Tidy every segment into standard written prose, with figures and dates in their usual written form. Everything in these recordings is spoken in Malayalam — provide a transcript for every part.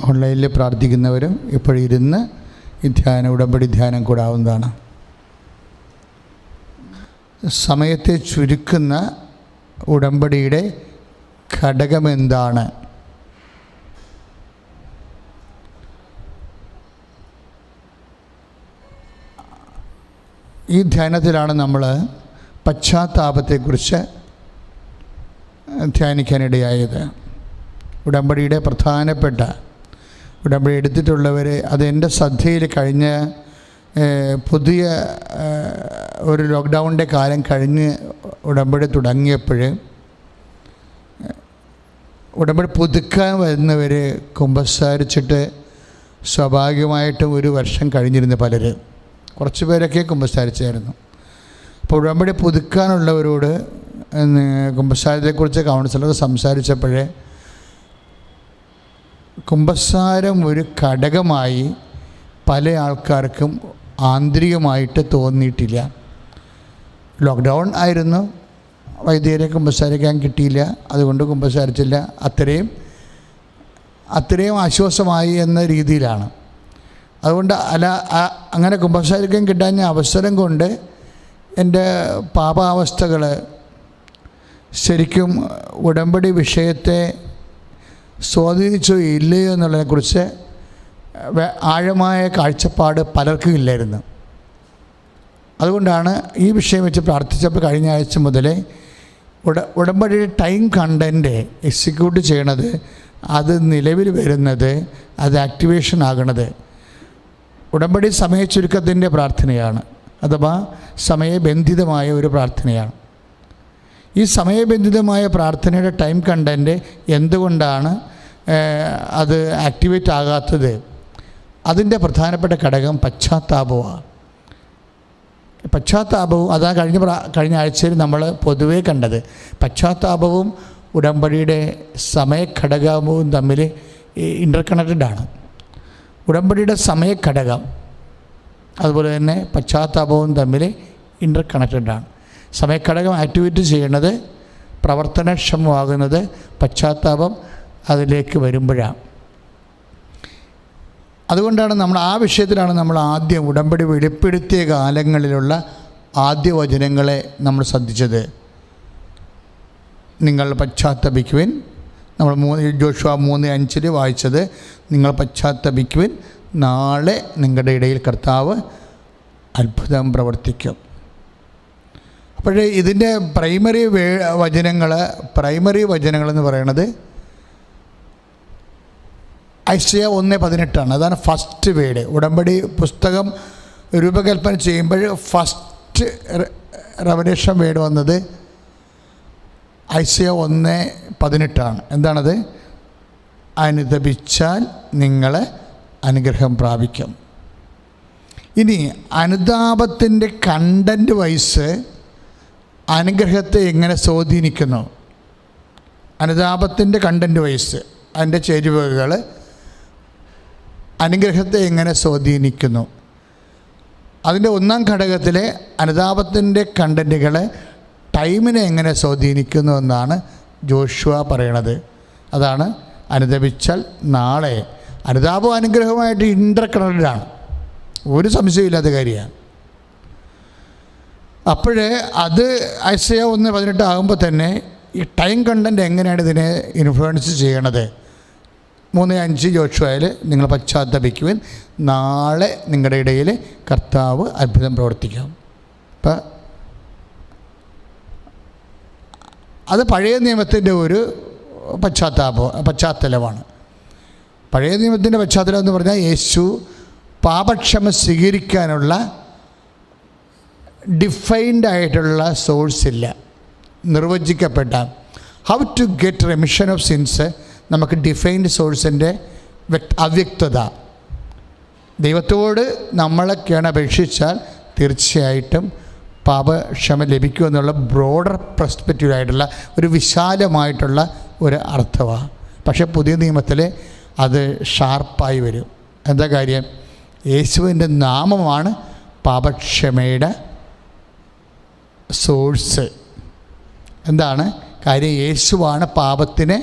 ഓൺലൈനിൽ പ്രാർത്ഥിക്കുന്നവരും ഇപ്പോഴിരുന്ന് ഈ ഉടമ്പടി ധ്യാനം കൂടാവുന്നതാണ്. സമയത്തെ ചുരുക്കുന്ന ഉടമ്പടിയുടെ ഘടകമെന്താണ്? ഈ ധ്യാനത്തിലാണ് നമ്മൾ പശ്ചാത്താപത്തെക്കുറിച്ച് ധ്യാനിക്കാനിടയായത്. ഉടമ്പടിയുടെ പ്രധാനപ്പെട്ട ഉടമ്പടി എടുത്തിട്ടുള്ളവർ അതെൻ്റെ ശ്രദ്ധയിൽ കഴിഞ്ഞ പുതിയ ഒരു ലോക്ക്ഡൗണിൻ്റെ കാലം കഴിഞ്ഞ് ഉടമ്പടി തുടങ്ങിയപ്പോൾ ഉടമ്പടി പുതുക്കാൻ വരുന്നവർ കുമ്പസാരിച്ചിട്ട് സ്വാഭാവികമായിട്ടും ഒരു വർഷം കഴിഞ്ഞിരുന്നു. പലർ കുറച്ച് പേരൊക്കെ കുമ്പസാരിച്ചായിരുന്നു. അപ്പോൾ ഉടമ്പടി പുതുക്കാനുള്ളവരോട് കുമ്പസാരത്തെക്കുറിച്ച് കൗൺസിലർ സംസാരിച്ചപ്പോഴേ കുമ്പസാരം ഒരു ഘടകമായി പല ആൾക്കാർക്കും ആന്തരികമായിട്ട് തോന്നിയിട്ടില്ല. ലോക്ക്ഡൗൺ ആയിരുന്നു, വൈദ്യരെ കുമ്പസാരിക്കാൻ കിട്ടിയില്ല, അതുകൊണ്ട് കുമ്പസാരിച്ചില്ല, അത്രയും ആശ്വാസമായി എന്ന രീതിയിലാണ്. അതുകൊണ്ട് അങ്ങനെ കുമ്പസാരിക്കാൻ കിട്ടാൻ അവസരം കൊണ്ട് എൻ്റെ പാപാവസ്ഥകൾ ശരിക്കും ഉടമ്പടി വിഷയത്തെ സ്വാധീനിച്ചോ ഇല്ലയോ എന്നുള്ളതിനെക്കുറിച്ച് ആഴമായ കാഴ്ചപ്പാട് പലർക്കും ഇല്ലായിരുന്നു. അതുകൊണ്ടാണ് ഈ വിഷയം വെച്ച് പ്രാർത്ഥിച്ചപ്പോൾ കഴിഞ്ഞ ആഴ്ച മുതലേ ഉടമ്പടിയുടെ ടൈം കണ്ടൻറ്റ് എക്സിക്യൂട്ട് ചെയ്യണത്, അത് നിലവിൽ വരുന്നത്, അത് ആക്ടിവേഷൻ ആകണത് ഉടമ്പടി സമയ ചുരുക്കത്തിൻ്റെ പ്രാർത്ഥനയാണ്, അഥവാ സമയബന്ധിതമായ ഒരു പ്രാർത്ഥനയാണ്. ഈ സമയബന്ധിതമായ പ്രാർത്ഥനയുടെ ടൈം കണ്ടൻറ്റ് എന്തുകൊണ്ടാണ് അത് ആക്ടിവേറ്റ് ആകാത്തത്? അതിൻ്റെ പ്രധാനപ്പെട്ട ഘടകം പശ്ചാത്താപമാണ്. പശ്ചാത്താപവും അതാണ് കഴിഞ്ഞ ആഴ്ചയിൽ നമ്മൾ പൊതുവേ കണ്ടത്. പശ്ചാത്താപവും ഉടമ്പടിയുടെ സമയഘടകവും തമ്മിൽ ഇൻ്റർകണക്റ്റഡാണ്. ഉടമ്പടിയുടെ സമയഘടകം അതുപോലെ തന്നെ പശ്ചാത്താപവും തമ്മിൽ ഇൻ്റർകണക്റ്റഡാണ്. സമയഘടകം ആക്ടിവേറ്റ് ചെയ്യണത്, പ്രവർത്തനക്ഷമമാകുന്നത് പശ്ചാത്താപം അതിലേക്ക് വരുമ്പോഴാണ്. അതുകൊണ്ടാണ് ആ വിഷയത്തിലാണ് നമ്മൾ ആദ്യം ഉടമ്പടി വെളിപ്പെടുത്തിയ കാലങ്ങളിലുള്ള ആദ്യ വചനങ്ങളെ നമ്മൾ ശ്രദ്ധിച്ചത്. നിങ്ങൾ പശ്ചാത്തപിക്കുവിൻ, നമ്മൾ ജോഷുവ 3:5 വായിച്ചത്, നിങ്ങൾ പശ്ചാത്തപിക്കുവിൻ, നാളെ നിങ്ങളുടെ ഇടയിൽ കർത്താവ് അത്ഭുതം പ്രവർത്തിക്കും. അപ്പോഴേ ഇതിൻ്റെ പ്രൈമറി വചനങ്ങളെന്ന് പറയുന്നത് ഐസയ 1:18 അതാണ് ഫസ്റ്റ് വേഡ്. ഉടമ്പടി പുസ്തകം രൂപകൽപ്പന ചെയ്യുമ്പോൾ ഫസ്റ്റ് റെവലേഷൻ വേഡ് വന്നത് ഐസയ 1:18. എന്താണത്? അനുതപിച്ചാൽ നിങ്ങൾ അനുഗ്രഹം പ്രാപിക്കും. ഇനി അനുതാപത്തിൻ്റെ കണ്ടൻറ്റ് വൈസ് അനുഗ്രഹത്തെ എങ്ങനെ സ്വാധീനിക്കുന്നു? അനുതാപത്തിൻ്റെ കണ്ടൻറ്റ് വൈസ് അതിൻ്റെ ചേരുവകൾ അനുഗ്രഹത്തെ എങ്ങനെ സ്വാധീനിക്കുന്നു? അതിൻ്റെ ഒന്നാം ഘടകത്തിലെ അനുതാപത്തിൻ്റെ കണ്ടൻറ്റുകൾ ടൈമിനെ എങ്ങനെ സ്വാധീനിക്കുന്നു എന്നാണ് ജോഷുവ പറയണത്. അതാണ് അനുതപിച്ചാൽ നാളെ. അനുതാപം അനുഗ്രഹമായിട്ട് ഇൻ്റർകണക്റ്റഡാണ്, ഒരു സംശയമില്ലാത്ത കാര്യമാണ്. അപ്പോഴേ അത് ഐസയ 1:18 ആകുമ്പോൾ തന്നെ ഈ ടൈം കണ്ടൻറ്റ് എങ്ങനെയാണ് ഇതിനെ ഇൻഫ്ലുവൻസ് ചെയ്യണത്? 3:5 ജോഷുവയിൽ നിങ്ങൾ പശ്ചാത്തപിക്കുവിൻ, നാളെ നിങ്ങളുടെ ഇടയിൽ കർത്താവ് അത്ഭുതം പ്രവർത്തിക്കും. അപ്പം അത് പഴയ നിയമത്തിൻ്റെ ഒരു പശ്ചാത്തലമാണ്. പഴയ നിയമത്തിൻ്റെ പശ്ചാത്തലം എന്ന് പറഞ്ഞാൽ യേശു പാപക്ഷമ സ്വീകരിക്കാനുള്ള ഡിഫൈൻഡ് ആയിട്ടുള്ള സോഴ്സ് ഇല്ല, നിർവചിക്കപ്പെട്ട how to get remission of sins നമുക്ക് ഡിഫൈൻഡ് സോഴ്സിൻ്റെ അവ്യക്തത. ദൈവത്തോട് നമ്മളൊക്കെയാണ് അപേക്ഷിച്ചാൽ തീർച്ചയായിട്ടും പാപക്ഷമ ലഭിക്കുമെന്നുള്ള ബ്രോഡർ പെർസ്പെക്റ്റീവായിട്ടുള്ള ഒരു വിശാലമായിട്ടുള്ള ഒരു അർത്ഥമാണ്. പക്ഷേ പുതിയ നിയമത്തിൽ അത് ഷാർപ്പായി വരും. എന്താ കാര്യം? യേശുവിൻ്റെ നാമമാണ് പാപക്ഷമയുടെ സോഴ്സ്. എന്താണ് കാര്യം? യേശുവാണ് പാപത്തിന്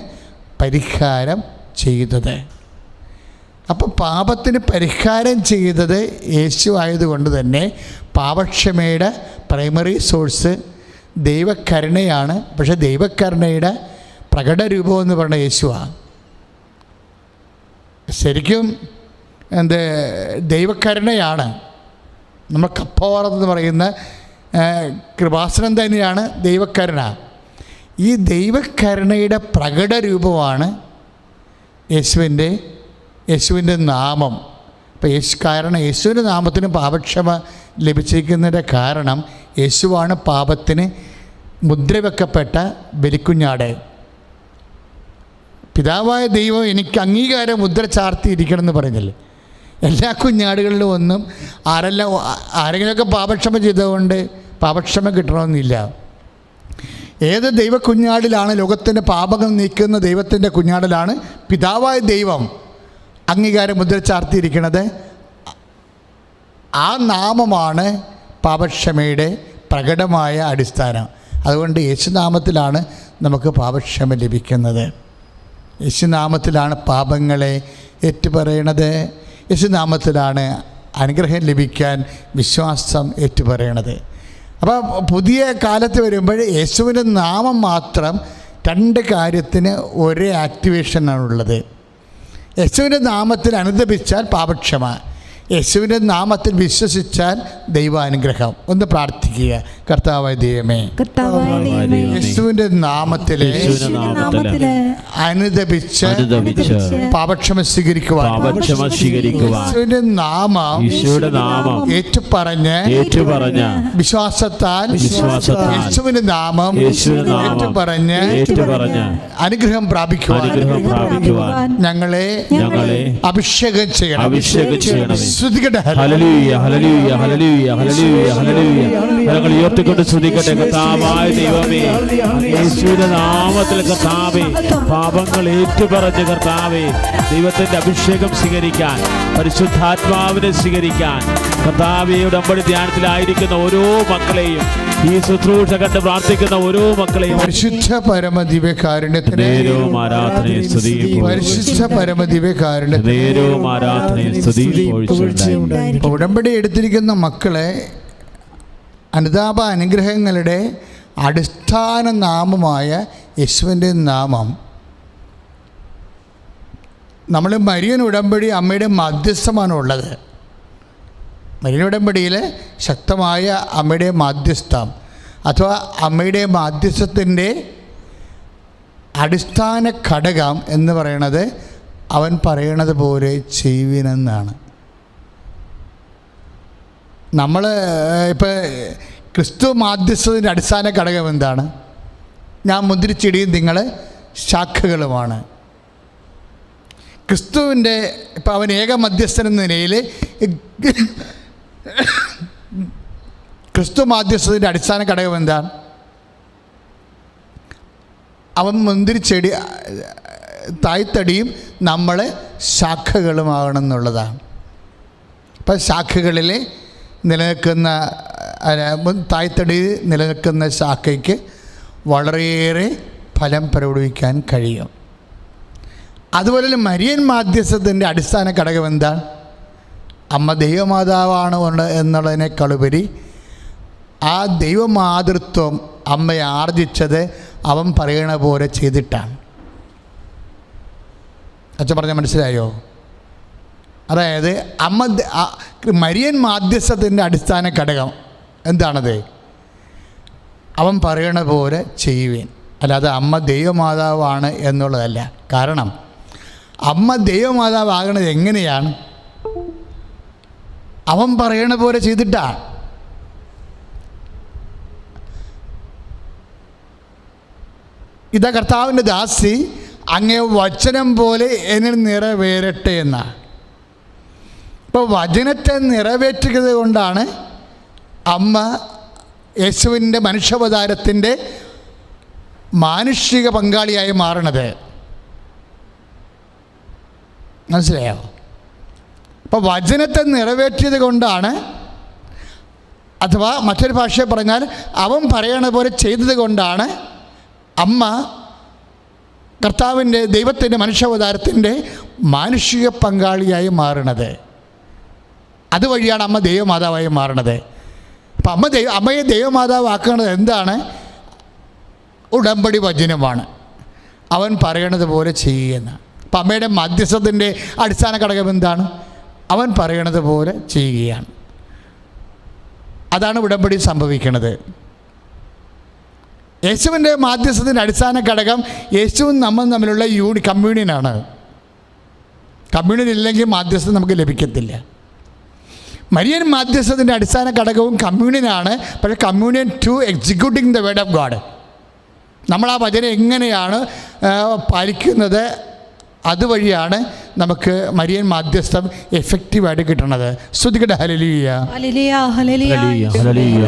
പരിഹാരം ചെയ്തത്. അപ്പോൾ പാപത്തിന് പരിഹാരം ചെയ്തത് യേശു ആയതുകൊണ്ട് തന്നെ പാപക്ഷമയുടെ പ്രൈമറി സോഴ്സ് ദൈവകരുണയാണ്. പക്ഷേ ദൈവകരുണയുടെ പ്രകടരൂപം എന്ന് പറയുന്നത് യേശുവാണ്. ശരിക്കും ദൈവകരുണയാണ്. നമ്മൾ കപ്പോറെന്ന് പറയുന്ന കൃപാസനം തന്നെയാണ് ദൈവകരുണ. ഈ ദൈവകരുണയുടെ പ്രകടരൂപമാണ് യേശുവിൻ്റെ നാമം. അപ്പോൾ യേശുവിൻ്റെ നാമത്തിന് പാപക്ഷമ ലഭിച്ചിരിക്കുന്നതിൻ്റെ കാരണം യേശുവാണ് പാപത്തിന് മുദ്രവെക്കപ്പെട്ട ബലിക്കുഞ്ഞാട്. പിതാവായ ദൈവം എനിക്ക് അംഗീകാരം മുദ്ര ചാർത്തിയിരിക്കണമെന്ന് പറഞ്ഞില്ലേ. എല്ലാ കുഞ്ഞാടുകളിലും ഒന്നും ആരെങ്കിലുമൊക്കെ പാപക്ഷമ ചെയ്തുകൊണ്ട് പാപക്ഷമ കിട്ടണമെന്നില്ല. ഏത് ദൈവക്കുഞ്ഞാടിലാണ് ലോകത്തിൻ്റെ പാപങ്ങൾ നീക്കുന്ന ദൈവത്തിൻ്റെ കുഞ്ഞാടിലാണ് പിതാവായ ദൈവം അംഗീകാരം മുദ്ര ചാർത്തിയിരിക്കുന്നത്. ആ നാമമാണ് പാപക്ഷമയുടെ പ്രകടമായ അടിസ്ഥാനം. അതുകൊണ്ട് യേശുനാമത്തിലാണ് നമുക്ക് പാപക്ഷമ ലഭിക്കുന്നത്. യേശുനാമത്തിലാണ് പാപങ്ങളെ ഏറ്റുപറയണത്. യേശുനാമത്തിലാണ് അനുഗ്രഹം ലഭിക്കാൻ വിശ്വാസം ഏറ്റുപറയണത്. അപ്പോൾ പുതിയ കാലത്ത് വരുമ്പോൾ യേശുവിൻ്റെ നാമം മാത്രം രണ്ട് കാര്യത്തിന് ഒരേ ആക്ടിവേഷനാണുള്ളത്. യേശുവിൻ്റെ നാമത്തിൽ അനുദപിച്ചാൽ പാപക്ഷമ, യേശുവിൻ്റെ നാമത്തിൽ വിശ്വസിച്ചാൽ ദൈവാനുഗ്രഹം. ഒന്ന് പ്രാർത്ഥിക്കുക. കർത്താവായ ദൈവമേ, യേശുവിൻ്റെ നാമത്തിൽ അനുദപിച്ച് പാപക്ഷമ സ്വീകരിക്കുവാൻ യേശുവിൻ്റെ നാമം ഏറ്റുപറഞ്ഞ് വിശ്വാസത്താൽ യേശുവിൻ്റെ നാമം ഏറ്റുപറഞ്ഞ് അനുഗ്രഹം പ്രാപിക്കുവാൻ ഞങ്ങളെ അഭിഷേകം ചെയ്യണം. ഹല്ലേലൂയ ഹല്ലേലൂയ ഹല്ലേലൂയ ഹല്ലേലൂയ ഹല്ലേലൂയ. ഞങ്ങൾ ഉയർത്തിക്കൊണ്ട് സ്തുതിക്കട്ടെ. കർത്താവായ ദൈവമേ, യേശുവിന്റെ നാമത്തിൽ കർത്താവേ പാപങ്ങൾ ഏറ്റുപറഞ്ഞ് കർത്താവേ ദൈവത്തിന്റെ അഭിഷേകം സ്വീകരിക്കാൻ, പരിശുദ്ധാത്മാവിനെ സ്വീകരിക്കാൻ കർത്താവേ ഉടമ്പടി ധ്യാനത്തിലായിരിക്കുന്ന ഓരോ മക്കളെയും, ഈ ശുശ്രൂഷ കണ്ട് പ്രാർത്ഥിക്കുന്ന ഓരോ മക്കളെയും പരിശുദ്ധ പരമദിവ്യകാരുണ്യത്തിന് ആരാധനയും സ്തുതിയും പരിശുദ്ധ പരമദിവ്യകാരുണ്യത്തിന് ആരാധനയും സ്തുതിയും. ഉടമ്പടി എടുത്തിരിക്കുന്ന മക്കളെ അനുതാപ അനുഗ്രഹങ്ങളുടെ അടിസ്ഥാന നാമമായ യേശുവിൻ്റെ നാമം നമ്മൾ മരിയൻ ഉടമ്പടി അമ്മയുടെ മധ്യസ്ഥമാണ് ഉള്ളത്. മരിയൻ ഉടമ്പടിയിൽ ശക്തമായ അമ്മയുടെ മാധ്യസ്ഥം അഥവാ അമ്മയുടെ മാധ്യസ്ഥത്തിൻ്റെ അടിസ്ഥാന ഘടകം എന്ന് പറയുന്നത് അവൻ പറയണത് പോലെ ചെയ്യുവിനെന്നാണ്. നമ്മൾ ഇപ്പോൾ ക്രിസ്തു മാധ്യസ്ഥത്തിൻ്റെ അടിസ്ഥാന ഘടകം എന്താണ്? ഞാൻ മുന്തിരിച്ചെടിയും നിങ്ങൾ ശാഖകളുമാണ്. ക്രിസ്തുവിൻ്റെ ഇപ്പം അവൻ ഏക മധ്യസ്ഥൻ എന്ന നിലയിൽ ക്രിസ്തു മാധ്യസ്ഥത്തിൻ്റെ അടിസ്ഥാന ഘടകം എന്താണ്? അവൻ മുന്തിരിച്ചെടി തായ്തടിയും നമ്മൾ ശാഖകളുമാകണം എന്നുള്ളതാണ്. ഇപ്പം ശാഖകളിൽ നിലനിൽക്കുന്ന തായ്തടി നിലനിൽക്കുന്ന ശാഖയ്ക്ക് വളരെയേറെ ഫലം പ്രകടിപ്പിക്കാൻ കഴിയും. അതുപോലെ മരിയൻ മാധ്യസ്ഥത്തിൻ്റെ അടിസ്ഥാന ഘടകം എന്താണ്? അമ്മ ദൈവമാതാവാണ് എന്നുള്ളതിനേക്കാളുപരി ആ ദൈവമാതൃത്വം അമ്മയെ ആർജിച്ചത് അവൻ പറയണ പോലെ ചെയ്തിട്ടാണ്. അച്ഛൻ പറഞ്ഞാൽ മനസ്സിലായോ? അതായത് മരിയൻ മാധ്യസ്ഥത്തിൻ്റെ അടിസ്ഥാന ഘടകം എന്താണത്? അവൻ പറയണ പോലെ ചെയ്യുവേൻ, അല്ലാതെ അമ്മ ദൈവമാതാവാണ് എന്നുള്ളതല്ല. കാരണം അമ്മ ദൈവമാതാവാകണത് എങ്ങനെയാണ്? അവൻ പറയണ പോലെ ചെയ്തിട്ടാണ്. ഇതാ കർത്താവിൻ്റെ ദാസി, അങ്ങേ വചനം പോലെ എന്നിൽ നിറവേറട്ടെ എന്നാണ്. ഇപ്പോൾ വചനത്തെ നിറവേറ്റുന്നത് കൊണ്ടാണ് അമ്മ യേശുവിൻ്റെ മനുഷ്യാവതാരത്തിൻ്റെ മാനുഷിക പങ്കാളിയായി മാറണത്. മനസ്സിലായോ? അപ്പോൾ വചനത്തെ നിറവേറ്റിയത് കൊണ്ടാണ്, അഥവാ മറ്റൊരു ഭാഷയിൽ പറഞ്ഞാൽ അവൻ പറയണ പോലെ ചെയ്തത് കൊണ്ടാണ് അമ്മ കർത്താവിൻ്റെ ദൈവത്തിൻ്റെ മനുഷ്യാവതാരത്തിൻ്റെ മാനുഷിക പങ്കാളിയായി മാറുന്നത്. അതുവഴിയാണ് അമ്മ ദൈവമാതാവായി മാറുന്നത്. അപ്പം അമ്മയെ ദൈവമാതാവാക്കുന്നത് എന്താണ്? ഉടമ്പടി വചനമാണ്. അവൻ പറയണത് പോലെ ചെയ്യുന്ന. അപ്പം അമ്മയുടെ മധ്യസ്ഥത്തിൻ്റെ അടിസ്ഥാന ഘടകം എന്താണ്? അവൻ പറയണത് പോലെ ചെയ്യുകയാണ്. അതാണ് ഉടമ്പടി സംഭവിക്കുന്നത്. യേശുവിൻ്റെ മാധ്യസ്ഥത്തിൻ്റെ അടിസ്ഥാന ഘടകം യേശുവും നമ്മൾ തമ്മിലുള്ള കമ്മ്യൂണിയനാണ്. കമ്മ്യൂണിയൻ ഇല്ലെങ്കിൽ മാധ്യസ്ഥം നമുക്ക് ലഭിക്കത്തില്ല. മരിയൻ മാധ്യസ്ഥത്തിൻ്റെ അടിസ്ഥാന ഘടകവും കമ്മ്യൂണിയനാണ്. പക്ഷേ communion to executing the word of God. നമ്മൾ ആ വചനം എങ്ങനെയാണ് പാലിക്കുന്നത്, അതുവഴിയാണ് നമുക്ക് മരിയൻ മാധ്യസ്ഥം എഫക്റ്റീവായിട്ട് കിട്ടുന്നത്. സ്തുതിക്കട്ടെ. ഹല്ലേലൂയ, ഹല്ലേലൂയ, ഹല്ലേലൂയ, ഹല്ലേലൂയ,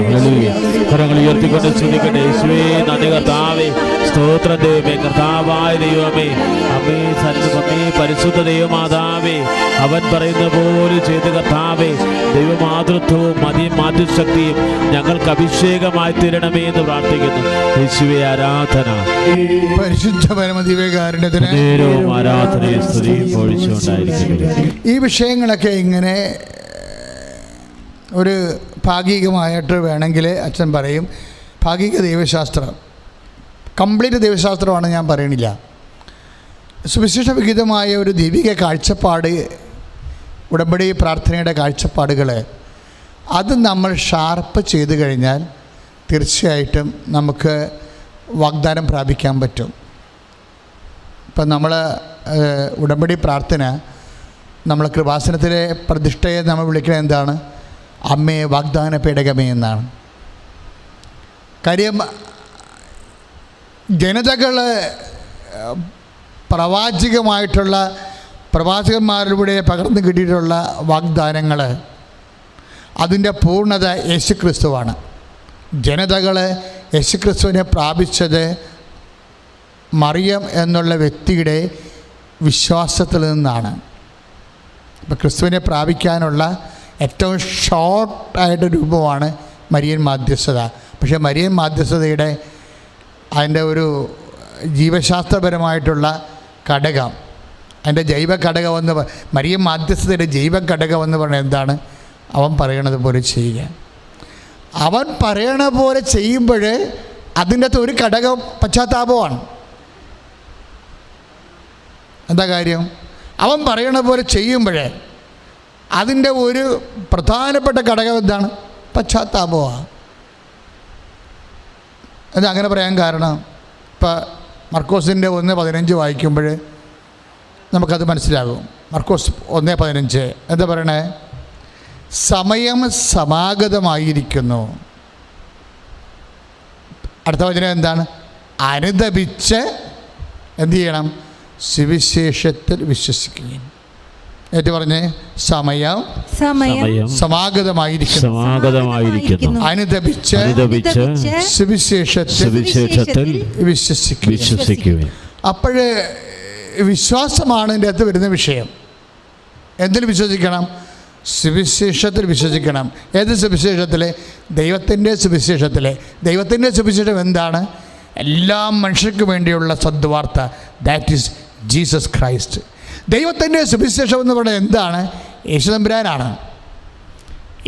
ഹല്ലേലൂയ. കരങ്ങൾ ഉയർത്തിക്കൊണ്ട് സ്തുതിക്കട്ടെ. യേശുവേ നന്ദി കർത്താവേ, സ്തോത്രം ദൈവമേ, കർത്താവായ ദൈവമേ, അമ്മേ സന്മേ പരിശുദ്ധ ദൈവമാതാവേ, അവൻ പറയുന്ന പോലെ ചെയ്ത് കർത്താവേ, ദൈവമാതൃത്വവും മാധ്യശക്തിയും ഞങ്ങൾക്ക് അഭിഷേകമായി തീരണമേ എന്ന് പ്രാർത്ഥിക്കുന്നു. യേശുവേ ആരാധന. പരിശുദ്ധ പരമദിവ്യകാരുണ്യത്തിന് ആരാധനയും സ്തുതിയും പൊഴിച്ചുകൊണ്ടായിരിക്കട്ടെ. ഈ വിഷയങ്ങളൊക്കെ ഇങ്ങനെ ഒരു ഭാഗികമായിട്ട് വേണമെങ്കിൽ അച്ഛൻ പറയും. ഭാഗിക ദൈവശാസ്ത്രം, കംപ്ലീറ്റ് ദൈവശാസ്ത്രമാണ് ഞാൻ പറയണില്ല. സുവിശേഷ വിഹിതമായ ഒരു ദൈവിക കാഴ്ചപ്പാട്, ഉടമ്പടി പ്രാർത്ഥനയുടെ കാഴ്ചപ്പാടുകൾ, അത് നമ്മൾ ഷാർപ്പ് ചെയ്ത് കഴിഞ്ഞാൽ തീർച്ചയായിട്ടും നമുക്ക് വാഗ്ദാനം പ്രാപിക്കാൻ പറ്റും. ഇപ്പം നമ്മൾ ഉടമ്പടി പ്രാർത്ഥന, നമ്മൾ കൃപാസനത്തിലെ പ്രതിഷ്ഠയെ നമ്മൾ വിളിക്കുന്നത് എന്താണ്? അമ്മയെ വാഗ്ദാന പേടകമേ എന്നാണ്. കാര്യം ജനതകൾ പ്രവാചകന്മാരിലൂടെ പകർന്നു കിട്ടിയിട്ടുള്ള വാഗ്ദാനങ്ങൾ, അതിൻ്റെ പൂർണ്ണത യേശുക്രിസ്തുവാണ്. ജനതകൾ യേശുക്രിസ്തുവിനെ പ്രാപിച്ചത് മറിയം എന്നുള്ള വ്യക്തിയുടെ വിശ്വാസത്തിൽ നിന്നാണ്. ഇപ്പോൾ ക്രിസ്തുവിനെ പ്രാപിക്കാനുള്ള ഏറ്റവും ഷോർട്ടായിട്ട് രൂപമാണ് മരിയൻ മാധ്യസ്ഥത. പക്ഷേ മരിയൻ മാധ്യസ്ഥതയുടെ അതിൻ്റെ ഒരു ജീവശാസ്ത്രപരമായിട്ടുള്ള ഘടകം, അതിൻ്റെ ജൈവ ഘടകമെന്ന് മരിയൻ മാധ്യസ്ഥതയുടെ ജൈവ ഘടകമെന്ന് പറഞ്ഞാൽ എന്താണ്? അവൻ പറയണത് പോലെ ചെയ്യുക. അവൻ പറയണ പോലെ ചെയ്യുമ്പോൾ അതിൻ്റെ അകത്ത് ഒരു ഘടകം പശ്ചാത്താപമാണ്. എന്താ കാര്യം? അവൻ പറയണ പോലെ ചെയ്യുമ്പോഴേ അതിൻ്റെ ഒരു പ്രധാനപ്പെട്ട ഘടകം എന്താണ്? പശ്ചാത്താപമാണ്. എന്താ അങ്ങനെ പറയാൻ കാരണം? ഇപ്പം മർക്കോസിൻ്റെ 1:15 വായിക്കുമ്പോൾ നമുക്കത് മനസ്സിലാകും. മർക്കോസ് 1:15 എന്താ പറയണേ? സമയം സമാഗതമായിരിക്കുന്നു. അടുത്ത വചനം എന്താണ്? അനുദപിച്ച് എന്തു ചെയ്യണം? സുവിശേഷത്തിൽ വിശ്വസിക്കുകയും. ഏറ്റു പറഞ്ഞേ, സമയം സമാഗതമായിരിക്കുന്നു. അനുദപിച്ച് സുവിശേഷത്തിൽ വിശ്വസിക്കുകയും. അപ്പോഴേ വിശ്വാസമാണ് ഇതിൻ്റെ അകത്ത് വരുന്ന വിഷയം. എന്തിൽ വിശ്വസിക്കണം? സുവിശേഷത്തിൽ വിശ്വസിക്കണം. ഏത് സുവിശേഷത്തിൽ? ദൈവത്തിൻ്റെ സുവിശേഷത്തിൽ. ദൈവത്തിൻ്റെ സുവിശേഷം എന്താണ്? എല്ലാ മനുഷ്യർക്കും വേണ്ടിയുള്ള സദ്വാർത്ത, ദാറ്റ് ഈസ് ജീസസ് ക്രൈസ്റ്റ്. ദൈവത്തിൻ്റെ സുവിശേഷം എന്ന് പറയുന്നത് എന്താണ്? യേശുതമ്പുരാനാണ്.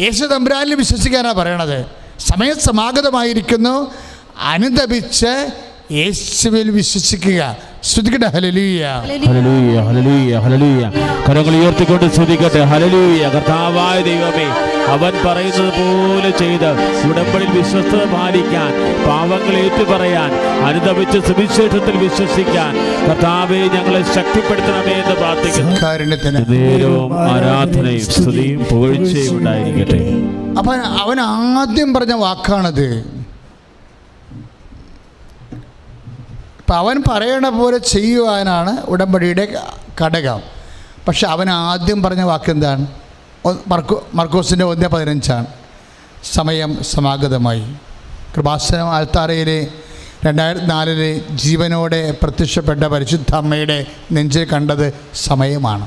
യേശുതമ്പുരാനിൽ വിശ്വസിക്കാനാണ് പറയണത്. സമയം സമാഗതമായിരിക്കുന്നു, അനുദപിച്ച് യേശുവിൽ വിശ്വസിക്കുക. സ്തുതിക്കട്ടെ. ഹല്ലേലൂയ, ഹല്ലേലൂയ, ഹല്ലേലൂയ, ഹല്ലേലൂയ. കരങ്ങൾ ഉയർത്തിക്കൊണ്ട് സ്തുതിക്കട്ടെ. ഹല്ലേലൂയ. കർത്താവായ ദൈവമേ, അവൻ പറയുന്നത് പോലെ ചെയ്ത് ഉടമ്പടിയിൽ വിശ്വസ്തത പാലിക്കാൻ, പാവങ്ങൾ ഏറ്റുപറയാൻ, അനുദപിച്ച് സുവിശേഷത്തിൽ വിശ്വസിക്കാൻ കർത്താവേ ഞങ്ങളെ ശക്തിപ്പെടുത്തണമേ എന്ന് പ്രാർത്ഥിക്കുന്നു. നേരവും ആരാധനയും സ്തുതിയും പുകഴ്ചയും ഉണ്ടായിരിക്കട്ടെ. അപ്പം അവൻ ആദ്യം പറഞ്ഞ വാക്കാണത്. അപ്പം അവൻ പറയണ പോലെ ചെയ്യുവാനാണ് ഉടമ്പടിയുടെ ഘടകം. പക്ഷെ അവൻ ആദ്യം പറഞ്ഞ വാക്ക് എന്താണ്? മർക്കോസിൻ്റെ 1:15 സമയം സമാഗതമായി. കൃപാസനം ആൽത്താരയിലെ 2004 ജീവനോടെ പ്രത്യക്ഷപ്പെട്ട പരിശുദ്ധ അമ്മയുടെ നെഞ്ചിൽ കണ്ടത് സമയമാണ്.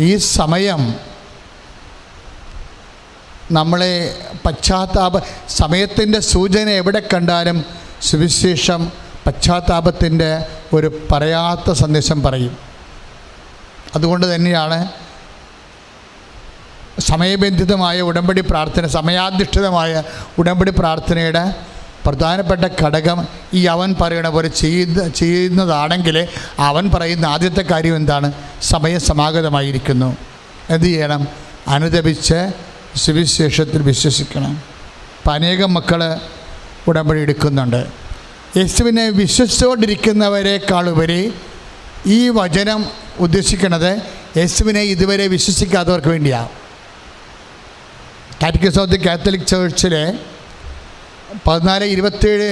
ഈ സമയം നമ്മളെ സമയത്തിൻ്റെ സൂചന എവിടെ കണ്ടാലും സുവിശേഷം പശ്ചാത്താപത്തിൻ്റെ ഒരു പറയാത്ത സന്ദേശം പറയും. അതുകൊണ്ട് തന്നെയാണ് സമയബന്ധിതമായ ഉടമ്പടി പ്രാർത്ഥന, സമയാധിഷ്ഠിതമായ ഉടമ്പടി പ്രാർത്ഥനയുടെ പ്രധാനപ്പെട്ട ഘടകം ഈ അവൻ പറയണ പോലെ ചെയ്യുന്നതാണെങ്കിൽ അവൻ പറയുന്ന ആദ്യത്തെ കാര്യം എന്താണ്? സമയം സമാഗതമായിരിക്കുന്നു. എന്ത് ചെയ്യണം? അനുദപിച്ച് സുവിശേഷത്തിൽ വിശ്വസിക്കണം. അപ്പം അനേകം മക്കൾ ഉടമ്പടി എടുക്കുന്നുണ്ട്. യേശുവിനെ വിശ്വസിച്ചുകൊണ്ടിരിക്കുന്നവരെക്കാളുപരി ഈ വചനം ഉദ്ദേശിക്കുന്നത് യേശുവിനെ ഇതുവരെ വിശ്വസിക്കാത്തവർക്ക് വേണ്ടിയാണ്. കാറ്റക്കിസം ഓഫ് ദി കാത്തലിക് ചർച്ചിലെ 1427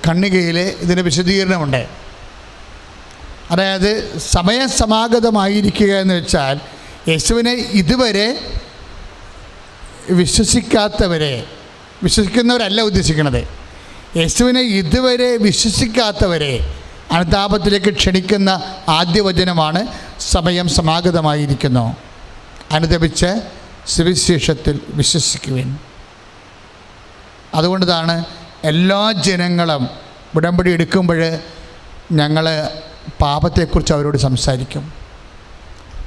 ഖണ്ഡികയിൽ ഇതിൻ്റെ വിശദീകരണമുണ്ട്. അതായത് സമയസമാഗതമായിരിക്കുക എന്ന് വെച്ചാൽ യേശുവിനെ ഇതുവരെ വിശ്വസിക്കുന്നവരല്ല ഉദ്ദേശിക്കുന്നത്. യേശുവിനെ ഇതുവരെ വിശ്വസിക്കാത്തവരെ അനുതാപത്തിലേക്ക് ക്ഷണിക്കുന്ന ആദ്യ വചനമാണ് സമയം സമാഗതമായിരിക്കുന്നു. അനുദപിച്ച് സുവിശേഷത്തിൽ വിശ്വസിക്കുവിൻ. അതുകൊണ്ടാണ് എല്ലാ ജനങ്ങളും ഉടമ്പടി എടുക്കുമ്പോൾ ഞങ്ങൾ പാപത്തെക്കുറിച്ച് അവരോട് സംസാരിക്കും.